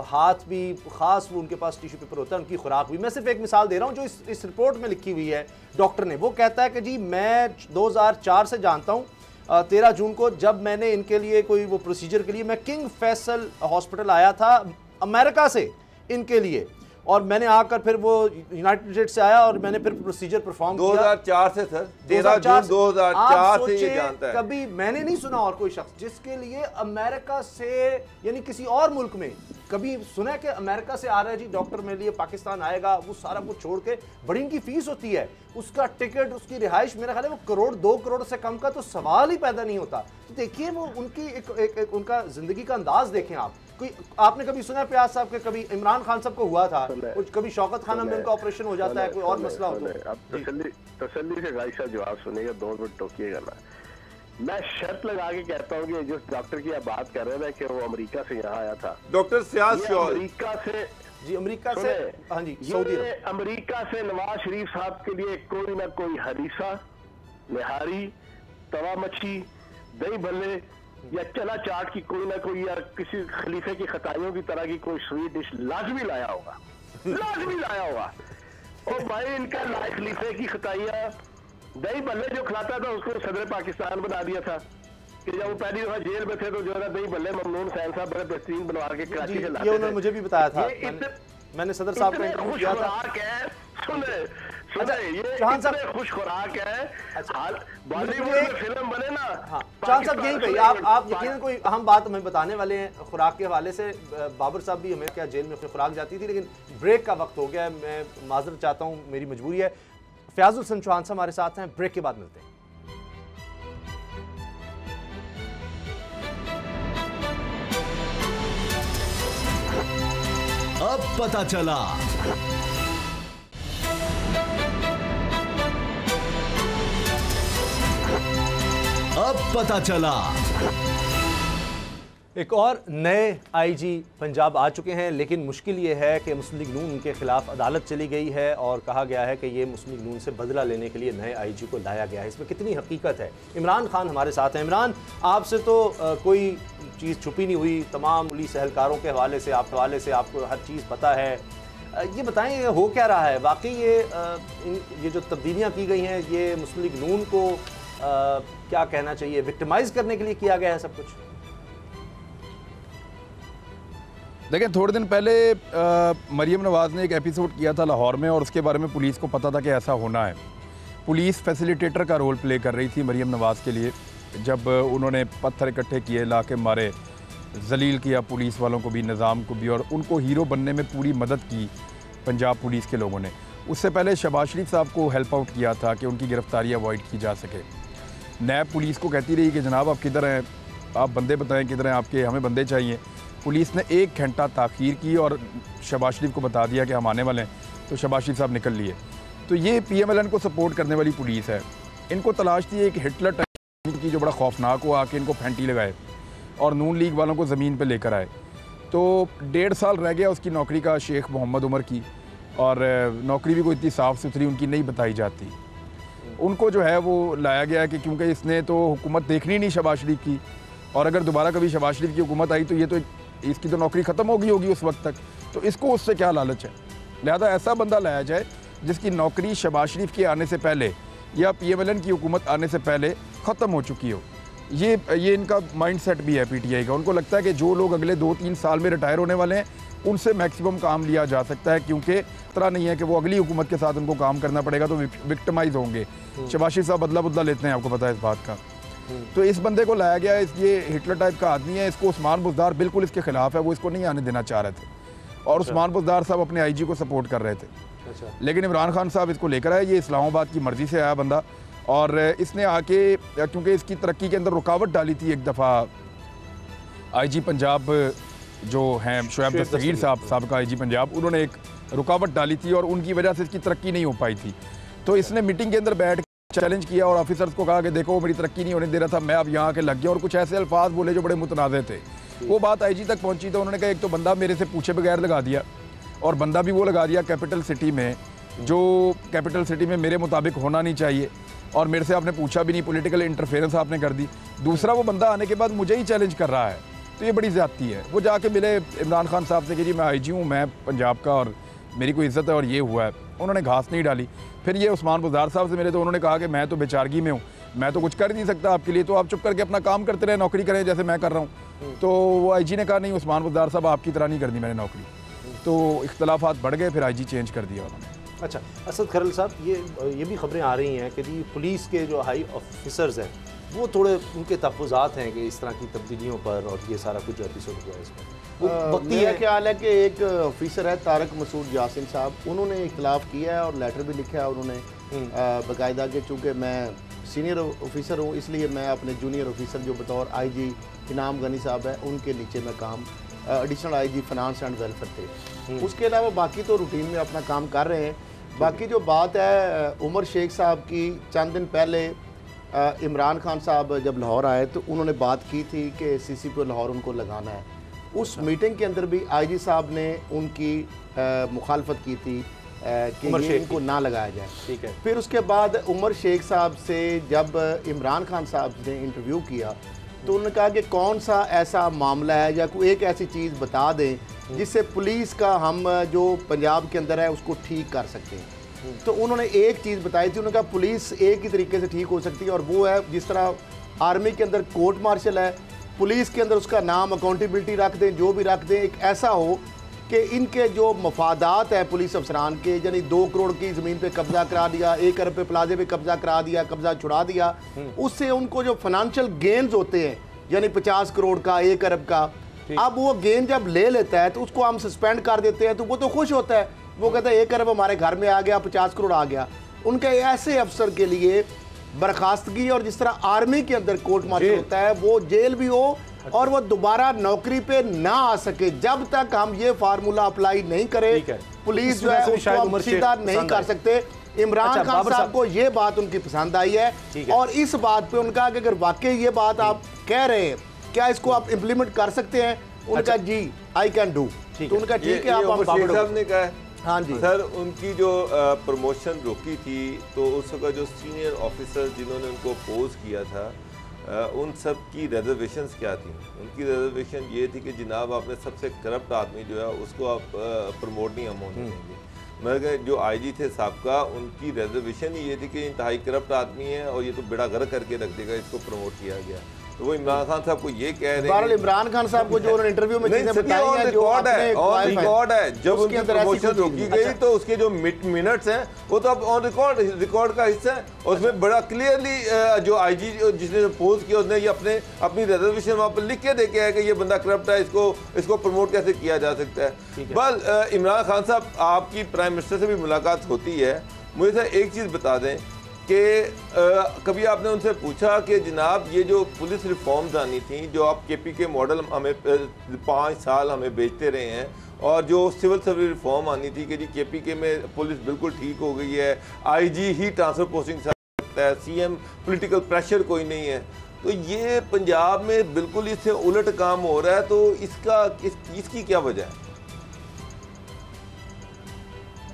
हाथ भी ख़ास वो उनके पास टिश्यू पेपर होता है, उनकी खुराक भी। मैं सिर्फ एक मिसाल दे रहा हूँ जो इस रिपोर्ट में लिखी हुई है डॉक्टर ने, वो कहता है कि जी मैं 2004 से जानता हूँ, 13 जून को जब मैंने इनके लिए कोई वो प्रोसीजर के लिए मैं किंग फैसल हॉस्पिटल आया था अमेरिका से इनके लिए, और मैंने आकर फिर वो यूनाइटेड स्टेट से आया और मैंने फिर प्रोसीजर परफॉर्म किया 2004 से सर, 13 जून 2004 से ये जानता है। कभी मैंने नहीं सुना और कोई शख्स जिसके लिए अमेरिका से यानी किसी और मुल्क में कभी सुना है कि अमेरिका से आ रहा है जी डॉक्टर मेरे लिए पाकिस्तान आएगा, वो सारा कुछ छोड़ के, बड़ी इनकी फीस होती है, उसका टिकट, उसकी रिहाइश, मेरा ख्याल है वो करोड़ 2 करोड़ से कम का तो सवाल ही पैदा नहीं होता। तो देखिए वो उनकी एक उनका जिंदगी का अंदाज देखें आप। कोई आपने कभी सुना है प्याज साहब के, कभी इमरान खान साहब को हुआ था, कुछ कभी शौकत खानम में उनका ऑपरेशन हो जाता है, कोई और मसला होता है। अब तसल्ली से गाइस साहब जवाब सुनिएगा, 2 मिनट टोकिएगा ना। मैं शर्त लगा के कहता हूँ कि जिस डॉक्टर की आप बात कर रहे हैं कि वो अमेरिका से यहाँ आया था, डॉक्टर सियाज अमेरिका से जी, अमेरिका से, हाँ जी, सऊदी अरब, अमेरिका से नवाज शरीफ साहब के लिए कोई ना कोई हरीसा, निहारी, तवा मच्छी, दही भल्ले या चना चाट की कोई ना कोई, या किसी खलीफे की खताइयों की तरह की कोई स्वीट डिश लाजमी लाया होगा, लाजमी लाया होगा। और भाई इनका खलीफे की खताइयाँ, दही भल्ले जो खिलाता था उसको सदर पाकिस्तान बना दिया था कि जब वो पहली दफा जेल में थे तो जो है दही भल्ले ममनून सैन साहब बड़े बेहतरीन बनवा के कराची से लाते थे। ये उन्होंने मुझे भी बताया था, मैंने सदर साहब को इंटरव्यू किया था। चौहान साहब खुश खुराक है, बॉलीवुड में फिल्म बने ना। हाँ चौहान साहब यही कही, आप यकीनन कोई अहम बात हमें बताने वाले हैं खुराक के हवाले से। बाबर साहब भी हमें क्या जेल में अपनी खुराक जाती थी, लेकिन ब्रेक का वक्त हो गया है, मैं माजरत चाहता हूँ, मेरी मजबूरी है। फयाजुल हसन चौहान साहब हमारे साथ हैं, ब्रेक के बाद मिलते हैं। अब पता चला। अब पता चला। एक और नए आईजी पंजाब आ चुके हैं, लेकिन मुश्किल ये है कि मुस्लिम लीग नून उनके खिलाफ अदालत चली गई है और कहा गया है कि ये मुस्लिम लीग नून से बदला लेने के लिए नए आईजी को लाया गया है। इसमें कितनी हकीकत है? इमरान खान हमारे साथ हैं। इमरान, आपसे तो कोई चीज़ छुपी नहीं हुई, तमाम पुलिस एहलकारों के हवाले से, आपके हवाले से आपको हर चीज़ पता है। ये बताएं, ये हो क्या रहा है वाकई? ये जो तब्दीलियाँ की गई हैं, ये मुस्लिम लीग नून को क्या कहना चाहिए, विक्टिमाइज़ करने के लिए किया गया है सब कुछ? देखें, थोड़े दिन पहले मरियम नवाज़ ने एक एपिसोड किया था लाहौर में और उसके बारे में पुलिस को पता था कि ऐसा होना है। पुलिस फैसिलिटेटर का रोल प्ले कर रही थी मरियम नवाज़ के लिए। जब उन्होंने पत्थर इकट्ठे किए, ला के मारे, जलील किया पुलिस वालों को भी, निज़ाम को भी, और उनको हीरो बनने में पूरी मदद की पंजाब पुलिस के लोगों ने। उससे पहले शहबाज शरीफ साहब को हेल्प आउट किया था कि उनकी गिरफ्तारी अवॉइड की जा सके। नैब पुलिस को कहती रही कि जनाब आप किधर हैं, आप बंदे बताएं किधर हैं आपके, हमें बंदे चाहिए। पुलिस ने 1 घंटा ताख़ीर की और शहबाज शरीफ को बता दिया कि हम आने वाले हैं, तो शहबाज शरीफ साहब निकल लिए। तो ये PMLN को सपोर्ट करने वाली पुलिस है। इनको तलाश थी एक हिटलर टाइप की जो बड़ा खौफनाक हो, आके इनको फैंटी लगाए और नून लीग वालों को ज़मीन पे लेकर आए। तो 1.5 साल रह गया उसकी नौकरी का शेख मोहम्मद उमर की, और नौकरी भी कोई इतनी साफ़ सुथरी उनकी नहीं बताई जाती। उनको जो है वो लाया गया कि क्योंकि इसने तो हुकूमत देखनी नहीं शहबाज शरीफ की, और अगर दोबारा कभी शहबाज शरीफ की हुकूमत आई तो ये तो इसकी तो नौकरी ख़त्म हो गई होगी उस वक्त तक, तो इसको उससे क्या लालच है। लिहाजा ऐसा बंदा लाया जाए जिसकी नौकरी शहबाज शरीफ के आने से पहले या PMLN की हुकूमत आने से पहले ख़त्म हो चुकी हो। ये इनका माइंड सेट भी है PTI का। उनको लगता है कि जो लोग अगले 2-3 साल में रिटायर होने वाले हैं उनसे मैक्सिमम काम लिया जा सकता है, क्योंकि तरह नहीं है कि वो अगली हुकूमत के साथ उनको काम करना पड़ेगा तो विक्टिमाइज होंगे। शहबाज शरीफ साहब बदला लेते हैं, आपको पता है इस बात का। तो इस बंदे को लाया गया, ये हिटलर टाइप का आदमी है। इसको उस्मान बुज़दार बिल्कुल इसके खिलाफ है, वो इसको नहीं आने देना चाह रहे थे, और उस्मान बुज़दार साहब अपने IG को सपोर्ट कर रहे थे। लेकिन इमरान खान साहब इसको लेकर आए। ये इस्लामाबाद की मर्ज़ी से आया बंदा, और इसने आके क्योंकि इसकी तरक्की के अंदर रुकावट डाली थी एक दफ़ा IG पंजाब जो हैं शोएब दस्तगीर साहब, साबिक़ा IG पंजाब, उन्होंने एक रुकावट डाली थी और उनकी वजह से इसकी तरक्की नहीं हो पाई थी। तो इसने मीटिंग के अंदर बैठ चैलेंज किया और ऑफिसर्स को कहा कि देखो मेरी तरक्की नहीं होने दे रहा था, मैं अब यहाँ आके लग गया, और कुछ ऐसे अल्फाज बोले जो बड़े मुतनाज़े थे। वो बात IG तक पहुँची तो उन्होंने कहा एक तो बंदा मेरे से पूछे बगैर लगा दिया, और बंदा भी वो लगा दिया कैपिटल सिटी में, जो कैपिटल सिटी में मेरे मुताबिक होना नहीं चाहिए, और मेरे से आपने पूछा भी नहीं, पॉलिटिकल इंटरफेरेंस आपने कर दी। दूसरा वो बंदा आने के बाद मुझे ही चैलेंज कर रहा है, तो ये बड़ी ज़्यादती है। वो जाके मिले इमरान खान साहब से कि जी मैं IG हूँ, मैं पंजाब का और मेरी कोई इज़्ज़त है और ये हुआ है। उन्होंने घास नहीं डाली। फिर ये उस्मान बुज़दार साहब से मिले तो उन्होंने कहा कि मैं तो बेचारगी में हूँ, मैं तो कुछ कर नहीं सकता आपके लिए, तो आप चुप करके अपना काम करते रहे, नौकरी करें जैसे मैं कर रहा हूँ। तो वो IG ने कहा नहीं उस्मान बुज़दार साहब आपकी तरह नहीं करनी मैंने नौकरी। तो इख्तलाफात बढ़ गए, फिर IG चेंज कर दिया उन्होंने। अच्छा असद खरल साहब, ये भी खबरें आ रही हैं कि जी पुलिस के जो हाई ऑफिसर्स हैं वो थोड़े उनके तहफ़्फ़ुज़ात हैं कि इस तरह की तब्दीलियों पर, और ये सारा कुछ जो एपिसोड हुआ है इसमें, मेरा ख्याल है कि एक ऑफिसर है तारक मसूद यासिन साहब, उन्होंने इख्तलाफ किया है और लेटर भी लिखा है उन्होंने बाकायदा कि चूँकि मैं सीनियर ऑफिसर हूँ इसलिए मैं अपने जूनियर ऑफिसर जो बतौर IG इनाम गनी साहब है उनके नीचे मैं काम additional IG finance and welfare थे। उसके अलावा बाकी तो रूटीन में अपना काम कर रहे हैं। बाकी जो बात है उमर शेख साहब की, चंद दिन पहले इमरान खान साहब जब लाहौर आए तो उन्होंने बात की थी कि CCP लाहौर उनको लगाना है। उस मीटिंग के अंदर भी IG साहब ने उनकी मुखालफत की थी कि इनको ना लगाया जाए। ठीक है। फिर उसके बाद उमर शेख साहब से जब इमरान खान साहब ने इंटरव्यू किया तो उन्होंने कहा कि कौन सा ऐसा मामला है या कोई एक ऐसी चीज़ बता दें जिससे पुलिस का हम जो पंजाब के अंदर है उसको ठीक कर सकते हैं। तो उन्होंने एक चीज़ बताई थी, उन्होंने कहा पुलिस एक ही तरीके से ठीक हो सकती है, और वो है जिस तरह आर्मी के अंदर कोर्ट मार्शल है, पुलिस के अंदर उसका नाम अकाउंटेबिलिटी रख दें, जो भी रख दें, एक ऐसा हो कि इनके जो मफादात हैं पुलिस अफसरान के, यानी 2 करोड़ की ज़मीन पे कब्ज़ा करा दिया, 1 अरब पे प्लाजे पे कब्ज़ा करा दिया, कब्ज़ा छुड़ा दिया, उससे उनको जो फाइनेंशियल गेन्स होते हैं यानी 50 करोड़ का, 1 अरब का, अब वो गेन जब ले लेता है तो उसको हम सस्पेंड कर देते हैं तो वो तो खुश होता है, वो कहता है 1 अरब हमारे घर में आ गया, 50 करोड़ आ गया। उनके ऐसे अफसर के लिए बर्खास्तगी, और जिस तरह आर्मी के अंदर कोर्ट मार्शल होता है वो जेल भी हो और वो दोबारा नौकरी पे ना आ सके, जब तक हम ये फार्मूला अप्लाई नहीं करें पुलिस जो है उसको सीधा नहीं कर सकते। इमरान खान साहब को ये बात उनकी पसंद आई है और इस बात पे उनका कि अगर वाकई ये बात आप कह रहे हैं क्या इसको आप इम्प्लीमेंट कर सकते हैं, उनका जी आई कैन डू, तो उनका ठीक है। आप साहब ने कहा हाँ जी सर, उनकी जो प्रमोशन रोकी थी तो उस वक्त जो सीनियर ऑफिसर जिन्होंने उनको अपोज किया था उन सब की रिजर्वेशंस क्या थी? उनकी रिजर्वेशन ये थी कि जनाब आपने सबसे करप्ट आदमी जो है उसको आप प्रमोट नहीं हम होने देंगे। मगर जो IG थे साहबका, उनकी रिजर्वेशन ही ये थी कि इंतहाई करप्ट आदमी है और ये तो बेड़ा गर्क करके रख देगा, इसको प्रमोट किया गया। तो वो इमरान खान साहब को ये कह रहे बहरहाल हैं इमरान खान साहब को जो उन्होंने इंटरव्यू में चीजें बताई हैं, जो रिकॉर्ड अपने है, ऑन रिकॉर्ड है, जब उसके उनकी अंदर ऐसी प्रमोशन कोई रोकी चीज़ गई नहीं। तो उसके जो मिनट्स हैं वो तो अब ऑन रिकॉर्ड का हिस्सा है। उसमें बड़ा क्लियरली जो आईजी जिसने पोज किया उसने ये अपनी रिजर्वेशन वहाँ पर लिख के दे के है कि ये बंदा करप्ट है, इसको प्रमोट कैसे किया जा सकता है। बल इमरान खान साहब आपकी प्राइम मिनिस्टर से भी मुलाकात होती है, मुझे सर एक चीज़ बता दें कि कभी आपने उनसे पूछा कि जनाब ये जो पुलिस रिफॉर्म्स आनी थी, जो आप केपी के मॉडल हमें 5 साल हमें बेचते रहे हैं, और जो सिविल सर्विस रिफॉर्म आनी थी कि जी केपी के में पुलिस बिल्कुल ठीक हो गई है, आईजी ही ट्रांसफर पोस्टिंग सकता है, सीएम पॉलिटिकल प्रेशर कोई नहीं है, तो ये पंजाब में बिल्कुल इससे उलट काम हो रहा है, तो इसकी क्या वजह है?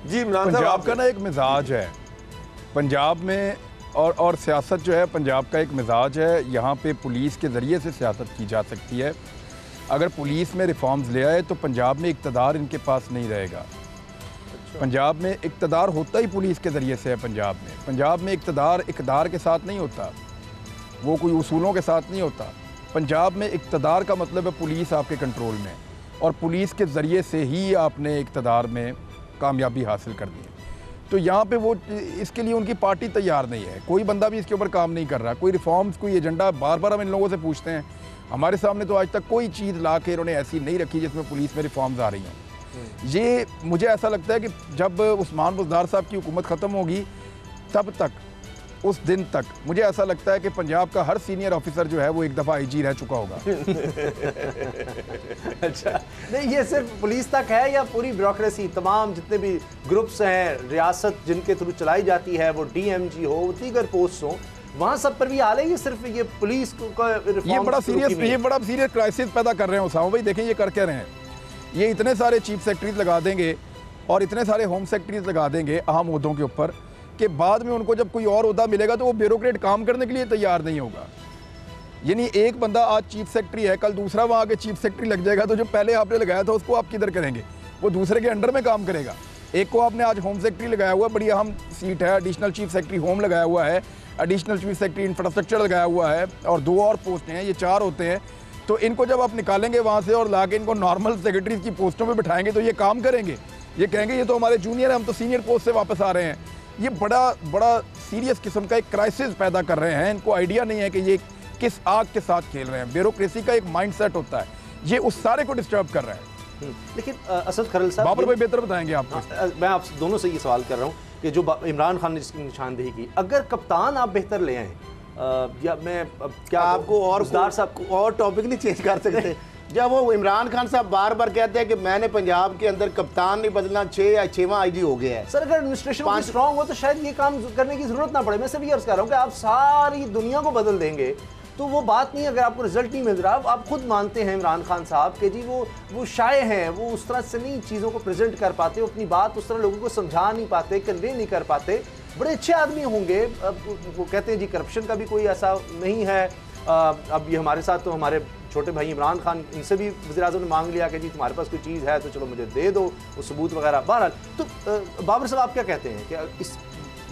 जी इमरान साहब, पंजाब का ना एक मिजाज है पंजाब में, और सियासत जो है पंजाब का एक मिजाज है। यहाँ पे पुलिस के ज़रिए से सियासत की जा सकती है। अगर पुलिस में रिफॉर्म्स ले आए तो पंजाब में इक़्तिदार इनके पास नहीं रहेगा। पंजाब में इक़्तिदार होता ही पुलिस के ज़रिए से है। पंजाब में इक़्तिदार के साथ नहीं होता, वो कोई उसूलों के साथ नहीं होता। पंजाब में इक़्तिदार का मतलब है पुलिस आपके कंट्रोल में, और पुलिस के ज़रिए से ही आपने इक़्तिदार में कामयाबी हासिल करनी है। तो यहाँ पे वो इसके लिए उनकी पार्टी तैयार नहीं है, कोई बंदा भी इसके ऊपर काम नहीं कर रहा, कोई रिफॉर्म्स कोई एजेंडा। बार बार हम इन लोगों से पूछते हैं, हमारे सामने तो आज तक कोई चीज़ ला के इन्होंने ऐसी नहीं रखी जिसमें पुलिस में रिफॉर्म्स आ रही हैं। ये मुझे ऐसा लगता है कि जब उस्मान बुज़दार साहब की हुकूमत ख़त्म होगी तब तक, उस दिन तक मुझे ऐसा लगता है कि पंजाब का हर सीनियर ऑफिसर जो है वो एक दफ़ा आईजी रह चुका होगा। अच्छा, नहीं ये सिर्फ पुलिस तक है या पूरी ब्यूरोक्रेसी, तमाम जितने भी ग्रुप्स हैं रियासत जिनके थ्रू चलाई जाती है, वो डीएमजी हो, दीगर पोस्ट हो, वहाँ सब पर भी हाल है? ये सिर्फ ये पुलिस का ये बड़ा सीरियस क्राइसिस पैदा कर रहे हैं उसामा भाई। देखें ये कर क्या रहे हैं, ये इतने सारे चीफ सेक्रेटरीज लगा देंगे और इतने सारे होम सेक्रेटरीज लगा देंगे अहम ओहदों के ऊपर, कि बाद में उनको जब कोई और ओहदा मिलेगा तो वो ब्यूरोक्रेट काम करने के लिए तैयार नहीं होगा। यानी एक बंदा आज चीफ सेक्रेटरी है, कल दूसरा वहाँ आके चीफ सेक्रेटरी लग जाएगा, तो जो पहले आपने लगाया था उसको आप किधर करेंगे? वो दूसरे के अंडर में काम करेगा। एक को आपने आज होम सेक्रेटरी लगाया हुआ, बड़ी अहम सीट है, एडिशनल चीफ सेक्रेटरी होम लगाया हुआ है, एडिशनल चीफ सेक्रेटरी इंफ्रास्ट्रक्चर लगाया हुआ है, और 2 और पोस्ट हैं, ये 4 होते हैं। तो इनको जब आप निकालेंगे वहाँ से और ला के इनको नॉर्मल सेक्रेटरीज की पोस्टों पर बिठाएंगे तो ये काम करेंगे? ये कहेंगे ये तो हमारे जूनियर है, हम तो सीनियर पोस्ट से वापस आ रहे हैं। ये बड़ा सीरियस किस्म का एक क्राइसिस पैदा कर रहे हैं। इनको आइडिया नहीं है कि ये किस आग के साथ खेल रहे हैं। ब्यूरोक्रेसी का एक माइंडसेट होता है, ये उस सारे को डिस्टर्ब कर रहे हैं। लेकिन असद खरल साहब, बाबर भाई बेहतर बताएंगे आपको। मैं आप दोनों से ये सवाल कर रहा हूँ कि जो इमरान खान ने जिसकी निशानदेही की, अगर कप्तान आप बेहतर ले आए, या मैं क्या आपको और साहब और टॉपिक नहीं चेंज कर सकते? जब वो इमरान खान साहब बार बार कहते हैं कि मैंने पंजाब के अंदर कप्तान नहीं बदलना, 6वां आईजी हो गया है। सर अगर एडमिनिस्ट्रेशन स्ट्रांग हो तो शायद ये काम करने की जरूरत ना पड़े। मैं सिर्फ ये अर्ज कर रहा हूँ कि आप सारी दुनिया को बदल देंगे तो वो बात नहीं। अगर आपको रिजल्ट नहीं मिल रहा, आप खुद मानते हैं इमरान खान साहब कि जी वो शाये हैं, वो उस तरह से नहीं चीज़ों को प्रेजेंट कर पाते, वो अपनी बात उस तरह लोगों को समझा नहीं पाते, कन्वे नहीं कर पाते। बड़े अच्छे आदमी होंगे, वो कहते हैं जी करप्शन का भी कोई ऐसा नहीं है। अब ये हमारे साथ तो हमारे छोटे भाई इमरान खान, इनसे भी वज़ीर-ए-आज़म ने मांग लिया कि जी तुम्हारे पास कोई चीज़ है तो चलो मुझे दे दो, वो सबूत वगैरह। बहरहाल तो बाबर साहब आप क्या कहते हैं कि इस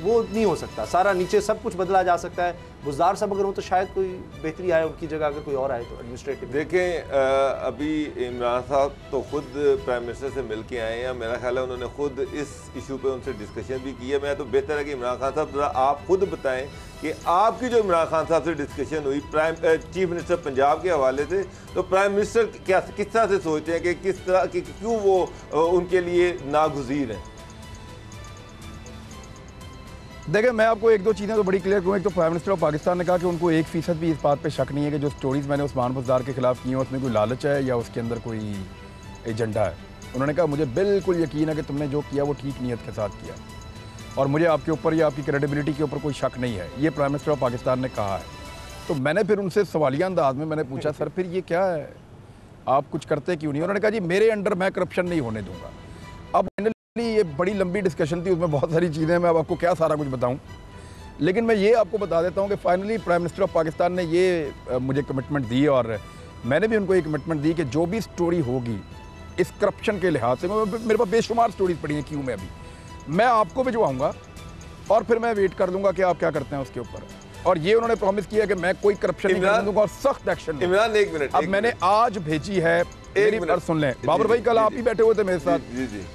वो नहीं हो सकता, सारा नीचे सब कुछ बदला जा सकता है? बुज़दार साहब अगर हो तो शायद कोई बेहतरी आए, उनकी जगह अगर कोई और आए तो एडमिनिस्ट्रेटिव। देखें अभी इमरान साहब तो खुद प्राइम मिनिस्टर से मिल के आए हैं, मेरा ख्याल है उन्होंने खुद इस इशू पे उनसे डिस्कशन भी की है। मैं तो बेहतर है कि इमरान खान साहब ज़रा आप खुद बताएं कि आपकी जो इमरान खान साहब से डिस्कशन हुई चीफ मिनिस्टर पंजाब के हवाले से, तो प्राइम मिनिस्टर किस तरह से सोचते हैं कि किस तरह कि क्यों वो उनके लिए नागुज़ीर हैं? देखिए मैं आपको 1-2 चीज़ें तो बड़ी क्लियर करूँ। एक तो प्राइम मिनिस्टर ऑफ पाकिस्तान ने कहा कि उनको 1% भी इस बात पे शक नहीं है कि जो स्टोरीज़ मैंने उस्मान बुज़दार के खिलाफ की हैं उसमें कोई लालच है या उसके अंदर कोई एजेंडा है। उन्होंने कहा मुझे बिल्कुल यकीन है कि तुमने जो किया वो ठीक नीयत के साथ किया और मुझे आपके ऊपर या आपकी क्रेडिबिलिटी के ऊपर कोई शक नहीं है। ये प्राइम मिनिस्टर ऑफ पाकिस्तान ने कहा है। तो मैंने फिर उनसे सवालिया अंदाज में मैंने पूछा, सर फिर ये क्या है, आप कुछ करते क्यों नहीं? उन्होंने कहा जी मेरे अंडर मैं करप्शन नहीं होने दूंगा। अब ये बड़ी लंबी डिस्कशन थी, उसमें बहुत सारी चीज़ें, मैं अब आपको क्या सारा कुछ बताऊं, लेकिन मैं ये आपको बता देता हूं कि finally prime minister of Pakistan ने ये मुझे कमिटमेंट दी और मैंने भी उनको ये कमिटमेंट दी कि जो भी स्टोरी होगी इस करप्शन के लिहाज से, मेरे पास बेशुमार स्टोरीज पड़ी हैं क्यों में, अभी मैं आपको भिजवाऊँगा और फिर मैं वेट कर लूँगा कि आप क्या करते हैं उसके ऊपर। और ये उन्होंने प्रॉमिस किया कि मैं कोई करप्शन नहीं करने दूंगा और सख्त एक्शन। इमरान एक मिनट, अब मैंने आज भेजी है, मेरी बात सुन लें बाबर भाई, कल आप ही बैठे हुए थे मेरे साथ,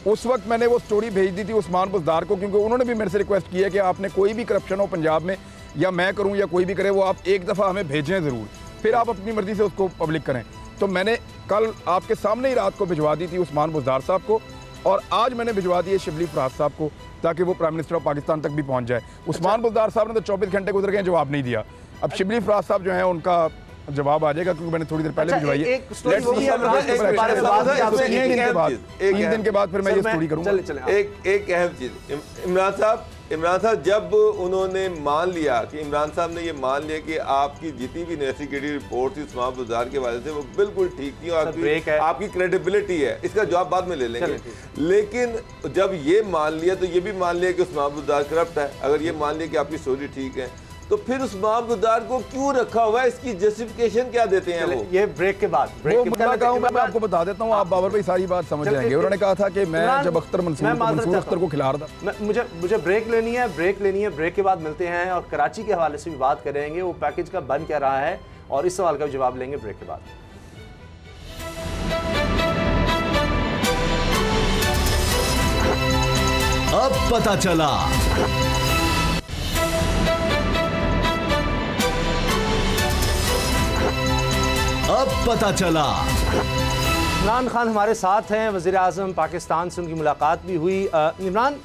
उस वक्त मैंने वो स्टोरी भेज दी थी उस्मान बुज़दार को, क्योंकि उन्होंने भी मेरे से रिक्वेस्ट की है कि आपने कोई भी करप्शन हो पंजाब में, या मैं करूं या कोई भी करे, वो आप एक दफ़ा हमें भेजें ज़रूर, फिर आप अपनी मर्जी से उसको पब्लिक करें। तो मैंने कल आपके सामने ही रात को भिजवा दी थी उस्मान बुज़दार साहब को, और आज मैंने भिजवा दी है शिबली फराज साहब को, ताकि वो प्राइम मिनिस्टर ऑफ पाकिस्तान तक भी पहुंच जाए। उस्मान बुज़दार साहब ने तो 24 घंटे गुजर गए, जवाब नहीं दिया। अब शिबली फराज साहब जो है उनका जवाब आ जाएगा, क्योंकि मैंने थोड़ी देर पहले भिजवाई है। 3 दिन के बाद फिर मैं ये स्टोरी करूंगा। एक अहम चीज, इमरान साहब जब उन्होंने मान लिया कि इमरान साहब ने ये मान लिया कि आपकी जितनी भी इन्वेस्टिगेटिव रिपोर्ट थी उस्मान बुज़दार के वाले से वो बिल्कुल ठीक थी और आपकी क्रेडिबिलिटी है, इसका जवाब बाद में ले लेंगे, लेकिन जब ये मान लिया तो ये भी मान लिया कि उस्मान बुज़दार करप्ट है। अगर ये मान लिया कि आपकी स्टोरी ठीक है तो फिर उस्मान बुज़दार को क्यों रखा हुआ है, इसकी जस्टिफिकेशन क्या देते हैं वो? ये ब्रेक के बाद मैं आपको बता देता हूँ, आप बाबर भाई सारी बात समझ जाएंगे। उन्होंने कहा था कि मैं जब मंसूर अख्तर को खिला रहा था, मुझे ब्रेक लेनी है, ब्रेक के बाद मिलते हैं और कराची के हवाले से भी बात करेंगे, वो पैकेज का बन क्या रहा है, और इस सवाल का भी जवाब लेंगे ब्रेक के बाद। अब पता चला। अब पता चला। इमरान खान हमारे साथ हैं, वज़ीर आज़म पाकिस्तान से उनकी मुलाकात भी हुई। इमरान,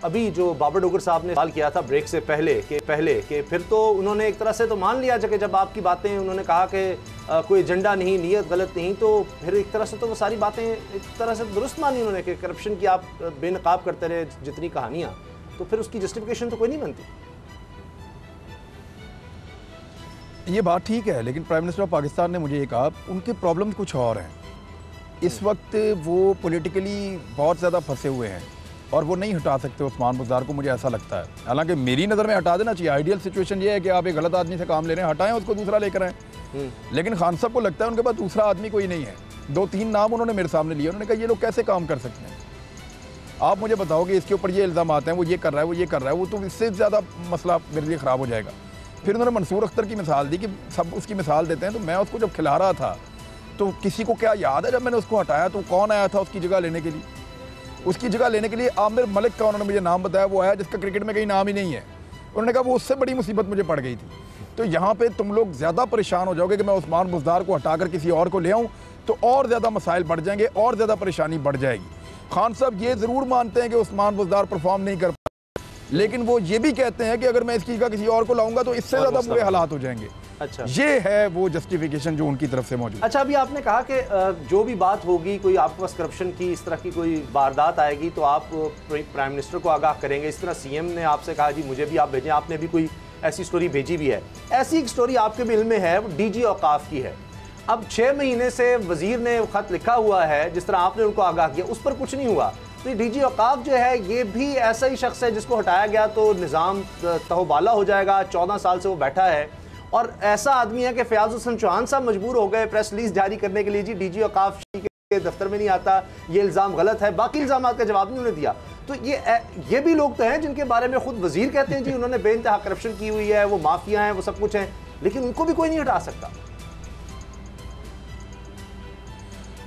अभी जो बाबर डोगर साहब ने सवाल किया था ब्रेक से पहले कि फिर तो उन्होंने एक तरह से तो मान लिया कि जब आपकी बातें उन्होंने कहा कि कोई एजेंडा नहीं, नीयत गलत नहीं, तो फिर एक तरह से तो वो सारी बातें एक तरह से दुरुस्त मानी उन्होंने कि करप्शन की आप बेनकाब करते रहे जितनी कहानियाँ, तो फिर उसकी जस्टिफिकेशन तो कोई नहीं बनती। ये बात ठीक है, लेकिन प्राइम मिनिस्टर ऑफ पाकिस्तान ने मुझे ये कहा उनके प्रॉब्लम कुछ और हैं। इस वक्त वो पॉलिटिकली बहुत ज़्यादा फंसे हुए हैं और वो नहीं हटा सकते उस्मान बुज़दार को, मुझे ऐसा लगता है। हालांकि मेरी नज़र में हटा देना चाहिए। आइडियल सिचुएशन ये है कि आप एक गलत आदमी से काम ले रहे हैं, हटाएं उसको, दूसरा लेकर आएँ। लेकिन खान साहब को लगता है उनके पास दूसरा आदमी कोई नहीं है। 2-3 नाम उन्होंने मेरे सामने लिए, उन्होंने कहा ये लोग कैसे काम कर सकते हैं, आप मुझे बताओ कि इसके ऊपर ये इल्ज़ाम आते हैं, वो ये कर रहा है, वो ये कर रहा है, वो तो इससे ज़्यादा मसला मेरे लिए ख़राब हो जाएगा। फिर उन्होंने मंसूर अख्तर की मिसाल दी कि सब उसकी मिसाल देते हैं, तो मैं उसको जब खिला रहा था तो किसी को क्या याद है जब मैंने उसको हटाया तो कौन आया था उसकी जगह लेने के लिए? उसकी जगह लेने के लिए आमिर मलिक का उन्होंने मुझे नाम बताया, वो आया जिसका क्रिकेट में कहीं नाम ही नहीं है। उन्होंने कहा वो उससे बड़ी मुसीबत मुझे पड़ गई थी। तो यहाँ पे तुम लोग ज़्यादा परेशान हो जाओगे कि मैं उस्मान बुज़दार को हटाकर किसी और को ले आऊँ, तो और ज़्यादा मसाइल बढ़ जाएंगे और ज़्यादा परेशानी बढ़ जाएगी। खान साहब ये ज़रूर मानते हैं कि उस्मान बुज़दार परफॉर्म नहीं कर, लेकिन वो ये भी कहते हैं कि अगर मैं इसकी जगह किसी और को लाऊंगा तो इससे ज़्यादा बुरे हालात हो जाएंगे। अच्छा, ये है वो जस्टिफिकेशन जो उनकी तरफ से मौजूद। अच्छा, अभी आपने कहा कि जो भी बात होगी, कोई आपके पास करप्शन की इस तरह की कोई वारदात आएगी तो आप प्राइम मिनिस्टर को आगाह करेंगे। इस तरह सीएम ने आपसे कहा जी मुझे भी आप भेजें, आपने भी कोई ऐसी स्टोरी भेजी भी है। ऐसी एक स्टोरी आपके भी इल्म में है, वो डीजी औकाफ की है। अब 6 महीने से वजीर ने खत लिखा हुआ है, जिस तरह आपने उनको आगाह किया उस पर कुछ नहीं हुआ। तो डीजी औकाफ जो है ये भी ऐसा ही शख्स है जिसको हटाया गया तो निज़ाम तहोबाला हो जाएगा। 14 साल से वो बैठा है और ऐसा आदमी है कि फयाज हुसैन चौहान साहब मजबूर हो गए प्रेस रिलीज जारी करने के लिए, जी डीजी औकाफ के दफ्तर में नहीं आता, ये इल्ज़ाम गलत है। बाकी इल्ज़ाम का जवाब नहीं उन्होंने दिया। तो ये भी लोग तो हैं जिनके बारे में खुद वजीर कहते हैं जी उन्होंने बेइंतहा करप्शन की हुई है, वो माफिया हैं, वो सब कुछ हैं, लेकिन उनको भी कोई नहीं हटा सकता।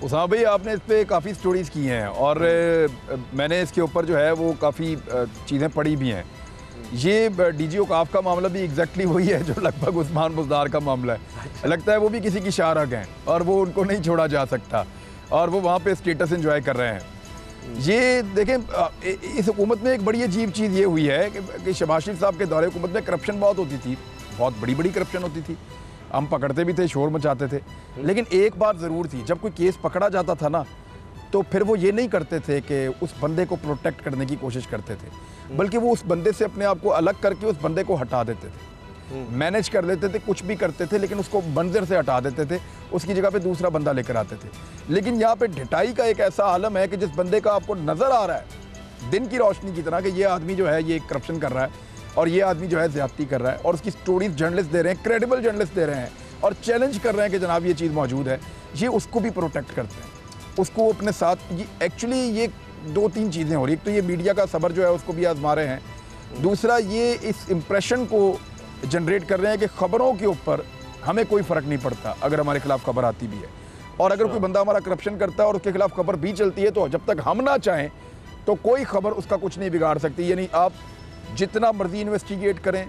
उसामा भाई, आपने इस पर काफ़ी स्टोरीज़ की हैं और मैंने इसके ऊपर जो है वो काफ़ी चीज़ें पढ़ी भी हैं। ये डीजी औकाफ का मामला भी एग्जैक्टली वही है जो लगभग उस्मान बुज़दार का मामला है। लगता है वो भी किसी की शाहरग हैं और वो उनको नहीं छोड़ा जा सकता और वो वहाँ पे स्टेटस एंजॉय कर रहे हैं। ये देखें, इस हुकूमत में एक बड़ी अजीब चीज़ ये हुई है कि शहबाज शरीफ साहब के दौरे हुकूमत में करप्शन बहुत होती थी, बहुत बड़ी बड़ी करप्शन होती थी, हम पकड़ते भी थे, शोर मचाते थे। लेकिन एक बात ज़रूर थी, जब कोई केस पकड़ा जाता था ना तो फिर वो ये नहीं करते थे कि उस बंदे को प्रोटेक्ट करने की कोशिश करते थे, बल्कि वो उस बंदे से अपने आप को अलग करके उस बंदे को हटा देते थे, मैनेज कर लेते थे, कुछ भी करते थे, लेकिन उसको मंजर से हटा देते थे, उसकी जगह पे दूसरा बंदा लेकर आते थे। लेकिन यहाँ पे ढिठाई का एक ऐसा आलम है कि जिस बंदे का आपको नज़र आ रहा है दिन की रोशनी की तरह कि ये आदमी जो है ये करप्शन कर रहा है और ये आदमी जो है ज़्यादती कर रहा है, और उसकी स्टोरीज जर्नलिस्ट दे रहे हैं, क्रेडिबल जर्नलिस्ट दे रहे हैं और चैलेंज कर रहे हैं कि जनाब ये चीज़ मौजूद है, ये उसको भी प्रोटेक्ट करते हैं, उसको अपने साथ। ये एक्चुअली ये 2-3 चीज़ें हो रही। एक तो ये मीडिया का सबर जो है उसको भी आजमा रहे हैं, दूसरा ये इस इम्प्रेशन को जनरेट कर रहे हैं कि खबरों के ऊपर हमें कोई फ़र्क नहीं पड़ता अगर हमारे खिलाफ खबर आती भी है, और अगर कोई बंदा हमारा करप्शन करता है और उसके खिलाफ खबर भी चलती है तो जब तक हम ना चाहें तो कोई खबर उसका कुछ नहीं बिगाड़ सकती। यानी आप जितना मर्जी इन्वेस्टिगेट करें,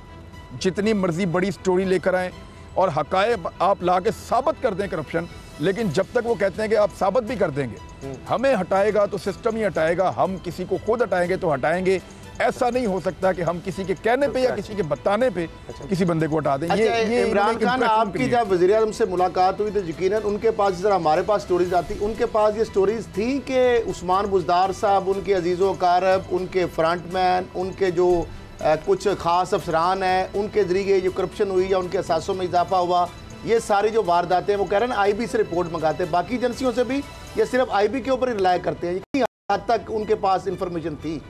जितनी मर्जी बड़ी स्टोरी लेकर आएँ और हकायक आप ला के साबित कर दें करप्शन, लेकिन जब तक वो कहते हैं कि आप साबित भी कर देंगे, हमें हटाएगा तो सिस्टम ही हटाएगा, हम किसी को खुद हटाएंगे तो हटाएंगे। ऐसा नहीं हो सकता कि हम किसी के कहने पे या किसी के बताने पे किसी बंदे को हटा दें। ये इमरान खान, आपकी जब वज़ीर आज़म से मुलाकात हुई तो यकीनन उनके पास, जिस तरह हमारे पास स्टोरीज आती, उनके पास ये स्टोरीज थी कि उस्मान बुज़दार साहब, उनके अजीज़ो कारब, उनके फ्रंटमैन, उनके जो कुछ ख़ास अफसरान हैं, उनके ज़रिए जो करप्शन हुई या उनके असासों में इजाफा हुआ, ये सारी जो वारदातें हैं वो कह रहे हैं IB से रिपोर्ट मंगाते हैं, बाकी एजेंसियों से भी, ये सिर्फ IB के ऊपर ही रिलाय करते हैं। कितनी हद तक उनके पास इंफॉर्मेशन थी?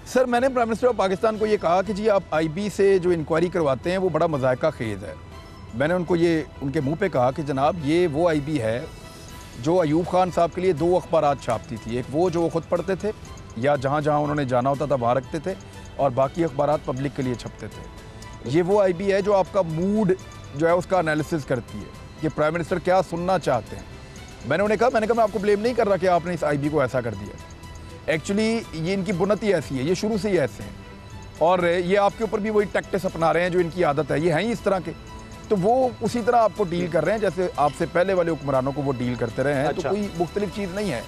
सर, मैंने प्राइम मिनिस्टर ऑफ पाकिस्तान को ये कहा कि जी आप IB से जो इंक्वायरी करवाते हैं वो बड़ा मज़ाक़ा खेज़ है। मैंने उनको ये उनके मुंह पे कहा कि जनाब ये वो IB है जो अयूब खान साहब के लिए 2 अखबारात छापती थी, एक वो जो वो खुद पढ़ते थे या जहाँ जहाँ उन्होंने जाना होता था वहाँ रखते थे, और बाकी अखबारात पब्लिक के लिए छपते थे। ये वो IB है जो आपका मूड जो है उसका एनालिसिस करती है कि प्राइम मिनिस्टर क्या सुनना चाहते हैं। मैंने उन्हें कहा मैं आपको ब्लेम नहीं कर रहा कि आपने इस IB को ऐसा कर दिया। एक्चुअली ये इनकी बुनत ही ऐसी है, ये शुरू से ही ऐसे हैं, और ये आपके ऊपर भी वही टैक्टिक्स अपना रहे हैं जो इनकी आदत है, ये हैं ही इस तरह के। तो वो उसी तरह आपको डील कर रहे हैं जैसे आपसे पहले वाले हुक्मरानों को वो डील करते रहे हैं। अच्छा। तो कोई मुख्तलिफ चीज़ नहीं है,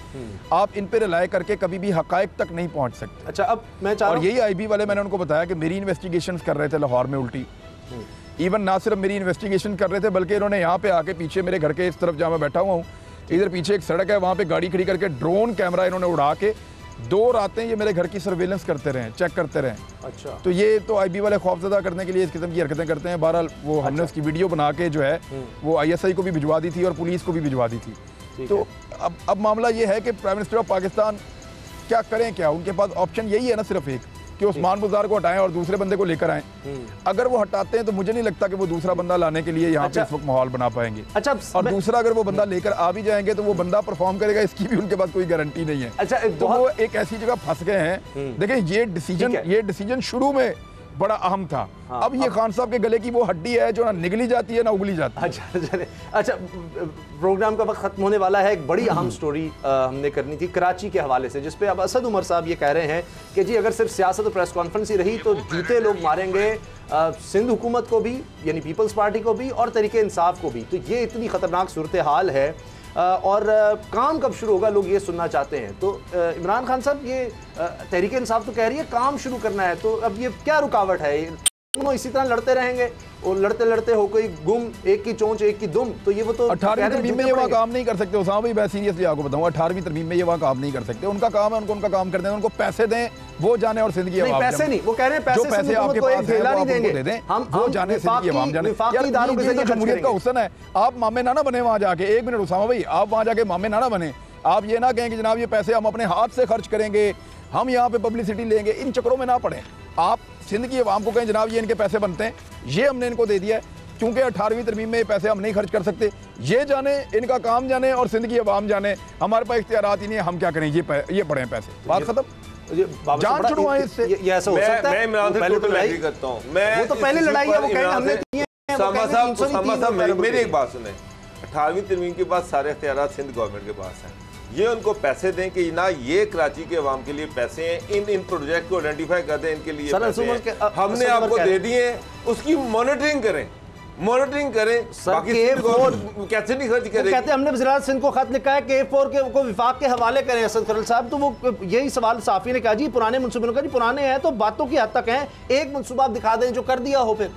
आप इन पे रिलाय करके कभी भी हकायक तक नहीं पहुंच सकते। अच्छा, अब मैं और यही IB वाले, मैंने उनको बताया कि मेरी इन्वेस्टिगेशन कर रहे थे लाहौर में उल्टी, इवन ना सिर्फ मेरी इन्वेस्टिगेशन कर रहे थे बल्कि इन्होंने यहाँ पे आके पीछे मेरे घर के इस तरफ जहाँ मैं बैठा हुआ हूँ, इधर पीछे एक सड़क है, वहाँ पे गाड़ी खड़ी करके ड्रोन कैमरा इन्होंने उड़ा के 2 रातें ये मेरे घर की सर्वेलेंस करते रहे, चेक करते रहे। अच्छा, तो ये तो IB वाले खौफजदा करने के लिए इस किस्म की हरकतें करते हैं। बहरहाल वो हमने उसकी वीडियो बना के जो है वो ISI को भी भिजवा दी थी और पुलिस को भी भिजवा दी थी। तो अब मामला ये है कि प्राइम मिनिस्टर ऑफ पाकिस्तान क्या करें, क्या उनके पास ऑप्शन यही है ना सिर्फ एक कि उस्मान बुज़दार को हटाएं और दूसरे बंदे को लेकर आएं। अगर वो हटाते हैं तो मुझे नहीं लगता कि वो दूसरा बंदा लाने के लिए यहाँ पे इस वक्त माहौल बना पाएंगे। अच्छा, और दूसरा अगर वो बंदा लेकर आ भी जाएंगे तो वो बंदा परफॉर्म करेगा, इसकी भी उनके पास कोई गारंटी नहीं है। अच्छा, तो वो एक ऐसी जगह फंस गए हैं। देखिए ये डिसीजन शुरू में बड़ा अहम था। हाँ, अब ये खान साहब के गले की वो हड्डी है जो ना निगली जाती है ना उगली जाती है। अच्छा, प्रोग्राम का वक्त खत्म होने वाला है। एक बड़ी अहम स्टोरी हमने करनी थी कराची के हवाले से, जिसपे अब असद उमर साहब ये कह रहे हैं कि जी अगर सिर्फ सियासत और प्रेस कॉन्फ्रेंस ही रही तो जूते लोग मारेंगे सिंध हुकूमत को भी, यानी पीपल्स पार्टी को भी और तहरीक इंसाफ को भी। तो ये इतनी खतरनाक सूरत हाल है और काम कब शुरू होगा लोग ये सुनना चाहते हैं। तो इमरान खान साहब, ये तहरीक इंसाफ तो कह रही है काम शुरू करना है, तो अब ये क्या रुकावट है? दोनों इसी तरह लड़ते रहेंगे और लड़ते लड़ते हो कोई गुम, एक की चोंच एक की दुम, तो ये वो तो 18वीं तरमीम में ये वहाँ काम नहीं कर सकते। उसामा भाई, मैं सीरियसली आपको बताऊँ, 18वीं तरमीम में ये वहाँ काम नहीं कर सकते। उनका काम है, उनका काम कर दें, उनको पैसे दें, वो जाने और जिंदगी नहीं, पैसे नहीं, वो कह रहे हैं पैसे आपके पास है वो देंगे, दे दें, वो जाने जिंदगी अवाम जाने। जमहूरियत का हुस्न है, आप मामे नाना बने वहाँ जाके। 1 मिनट उसामा भाई, आप वहाँ जाके मामे नाना बने। आप ये ना कहें कि जनाब ये पैसे हम अपने हाथ से खर्च करेंगे, हम यहाँ पे पब्लिसिटी लेंगे, इन चक्करों में ना पड़े। आप सिंध की अवाम को कहें जनाब ये इनके पैसे बनते हैं, ये हमने इनको दे दिया है, क्योंकि 18वीं तरमीम में ये पैसे हम नहीं खर्च कर सकते। ये जाने, इनका काम जाने और सिंध की अवाम जाने, हमारे पास इख्तियारात ही नहीं है, हम क्या करें, ये पड़े पैसे, बात खत्म। जान छुड़वाएं इससे। ये ऐसा हो सकता है? मैं पहले तो लड़ाई करता हूं, मैं वो तो पहले लड़ाई है, वो कहें हमने की है। सामा साहब मेरी एक बात सुने, 18वीं तरमीम के बाद सारे इख्तियारात सिंध गवर्नमेंट के पास हैं। ये उनको पैसे दें कि ना ये कराची के अवाम के लिए पैसे हैं, इन प्रोजेक्ट को आइडेंटिफाई कर दें, इनके लिए हमने आपको दे दिए, उसकी मॉनिटरिंग करें कैसे नहीं खर्च करें। कहते हैं हमने वज़ीर सिंध को खत लिखा है कि K4 के को विफाक के हवाले करें असद खरल साहब। तो वो यही सवाल साफी ने कहा जी पुराने मनसूबे का, जी पुराने हैं तो बातों की हद तक हैं, एक मनसूबा आप दिखा दें जो कर दिया हो। फिर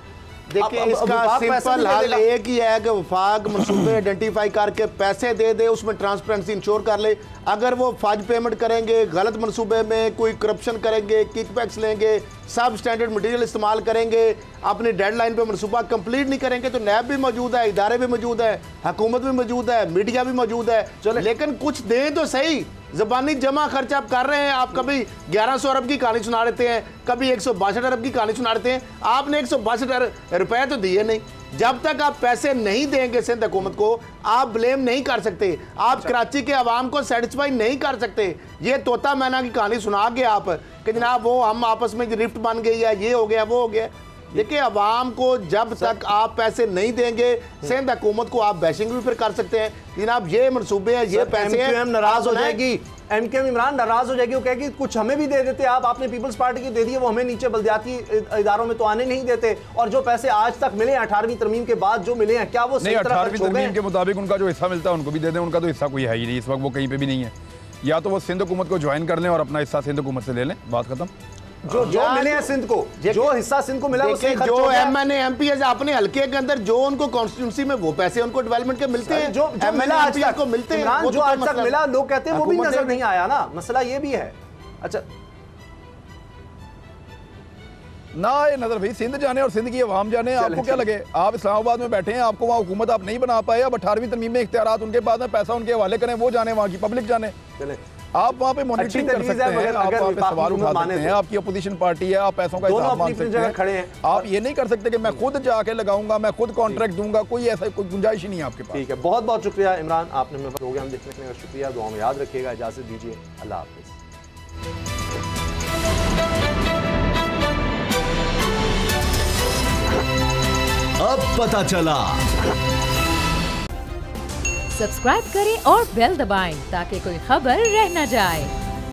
देखिए इसका सिंपल हल एक ही है कि वफाक मनसूबे आइडेंटिफाई करके पैसे दे दे, उसमें ट्रांसपेरेंसी इंश्योर कर ले। अगर वो फज पेमेंट करेंगे, गलत मनसूबे में कोई करप्शन करेंगे, किकबैक्स लेंगे, सब स्टैंडर्ड मटेरियल इस्तेमाल करेंगे, अपनी डेडलाइन पे मनसूबा कंप्लीट नहीं करेंगे, तो नैब भी मौजूद है, इदारे भी मौजूद है, हुकूमत भी मौजूद है, मीडिया भी मौजूद है। चलो लेकिन कुछ दें तो सही। ज़बानी जमा खर्च आप कर रहे हैं, आप कभी 1100 अरब की कहानी सुना देते हैं, कभी 162 अरब की कहानी सुना देते हैं, आपने 162 रुपए तो दिए नहीं। जब तक आप पैसे नहीं देंगे सिंध हुकूमत को, आप ब्लेम नहीं कर सकते, आप कराची के अवाम को सेटिस्फाई नहीं कर सकते। ये तोता मैना की कहानी सुना के आप कि जनाब वो हम आपस में रिफ्ट बन गई है, ये हो गया वो हो गया। देखिए अवाम को जब तक आप पैसे नहीं देंगे, सिंध हुकूमत को आप बैशिंग भी फिर कर सकते हैं जनाब ये मनसूबे हैं, ये पैसे हैं। नाराज हो जाएगी, एमकेएम इमरान नाराज हो जाएगी, वो कहेगी कुछ हमें भी दे देते आप, आपने पीपल्स पार्टी की दे दिए, वो हमें नीचे बल्दियाती इदारों में तो आने नहीं देते। और जो पैसे आज तक मिले 18वीं तरमीम के बाद जो मिले हैं, क्या वो नहीं? 18वीं तरमीम के मुताबिक उनका जो हिस्सा मिलता है उनको भी दे दें, उनका तो हिस्सा कोई है ही नहीं इस वक्त, वो कहीं पे भी नहीं है। या तो वो सिंध हुकूमत को ज्वाइन कर लें और अपना हिस्सा सिंध हुकूमत से ले लें, बात खत्म। जो मिले हैं सिंध को, जो हिस्सा सिंध को मिला, जो एमएनए एमपीएस अपने हल्के के अंदर जो उनको कॉन्स्टिट्यूंसी में वो पैसे उनको डेवलपमेंट के मिलते हैं, जो मिला आज तक को मिलते हैं, जो आज तक मिला, लोग कहते हैं वो भी नजर नहीं आया ना, मसला ये भी है। अच्छा ना ये नजर भाई, सिंध जाने और सिंध की आवाम जाने, आपको क्या लगे? आप इस्लामाबाद में बैठे हैं, आपको वहाँ हुकूमत आप नहीं बना पाए, अब 18वीं तरमीम में इख्तियारात उनके पास में, पैसा उनके हवाले करें, वो जाने, वहाँ की पब्लिक जाने। आप वहाँ पे मॉनिटरिंग कर सकते हैं, आप वहाँ पे सवाल उठा सकते हैं, आपकी अपोजिशन पार्टी है, आप पैसों का हिसाब मान सकते हैं। आप ये नहीं कर सकते कि मैं खुद जाके लगाऊंगा, मैं खुद कॉन्ट्रैक्ट दूंगा, कोई ऐसा कोई गुंजाइश ही नहीं है आपके पास। ठीक है, बहुत बहुत शुक्रिया इमरान, आपने मेरे पास हो गया, हम देखने का शुक्रिया, दुआ में याद रखिएगा, इजाजत दीजिए, अल्लाह हाफिज़। अब पता चला। सब्सक्राइब करें और बेल दबाएं ताकि कोई खबर रह न जाए।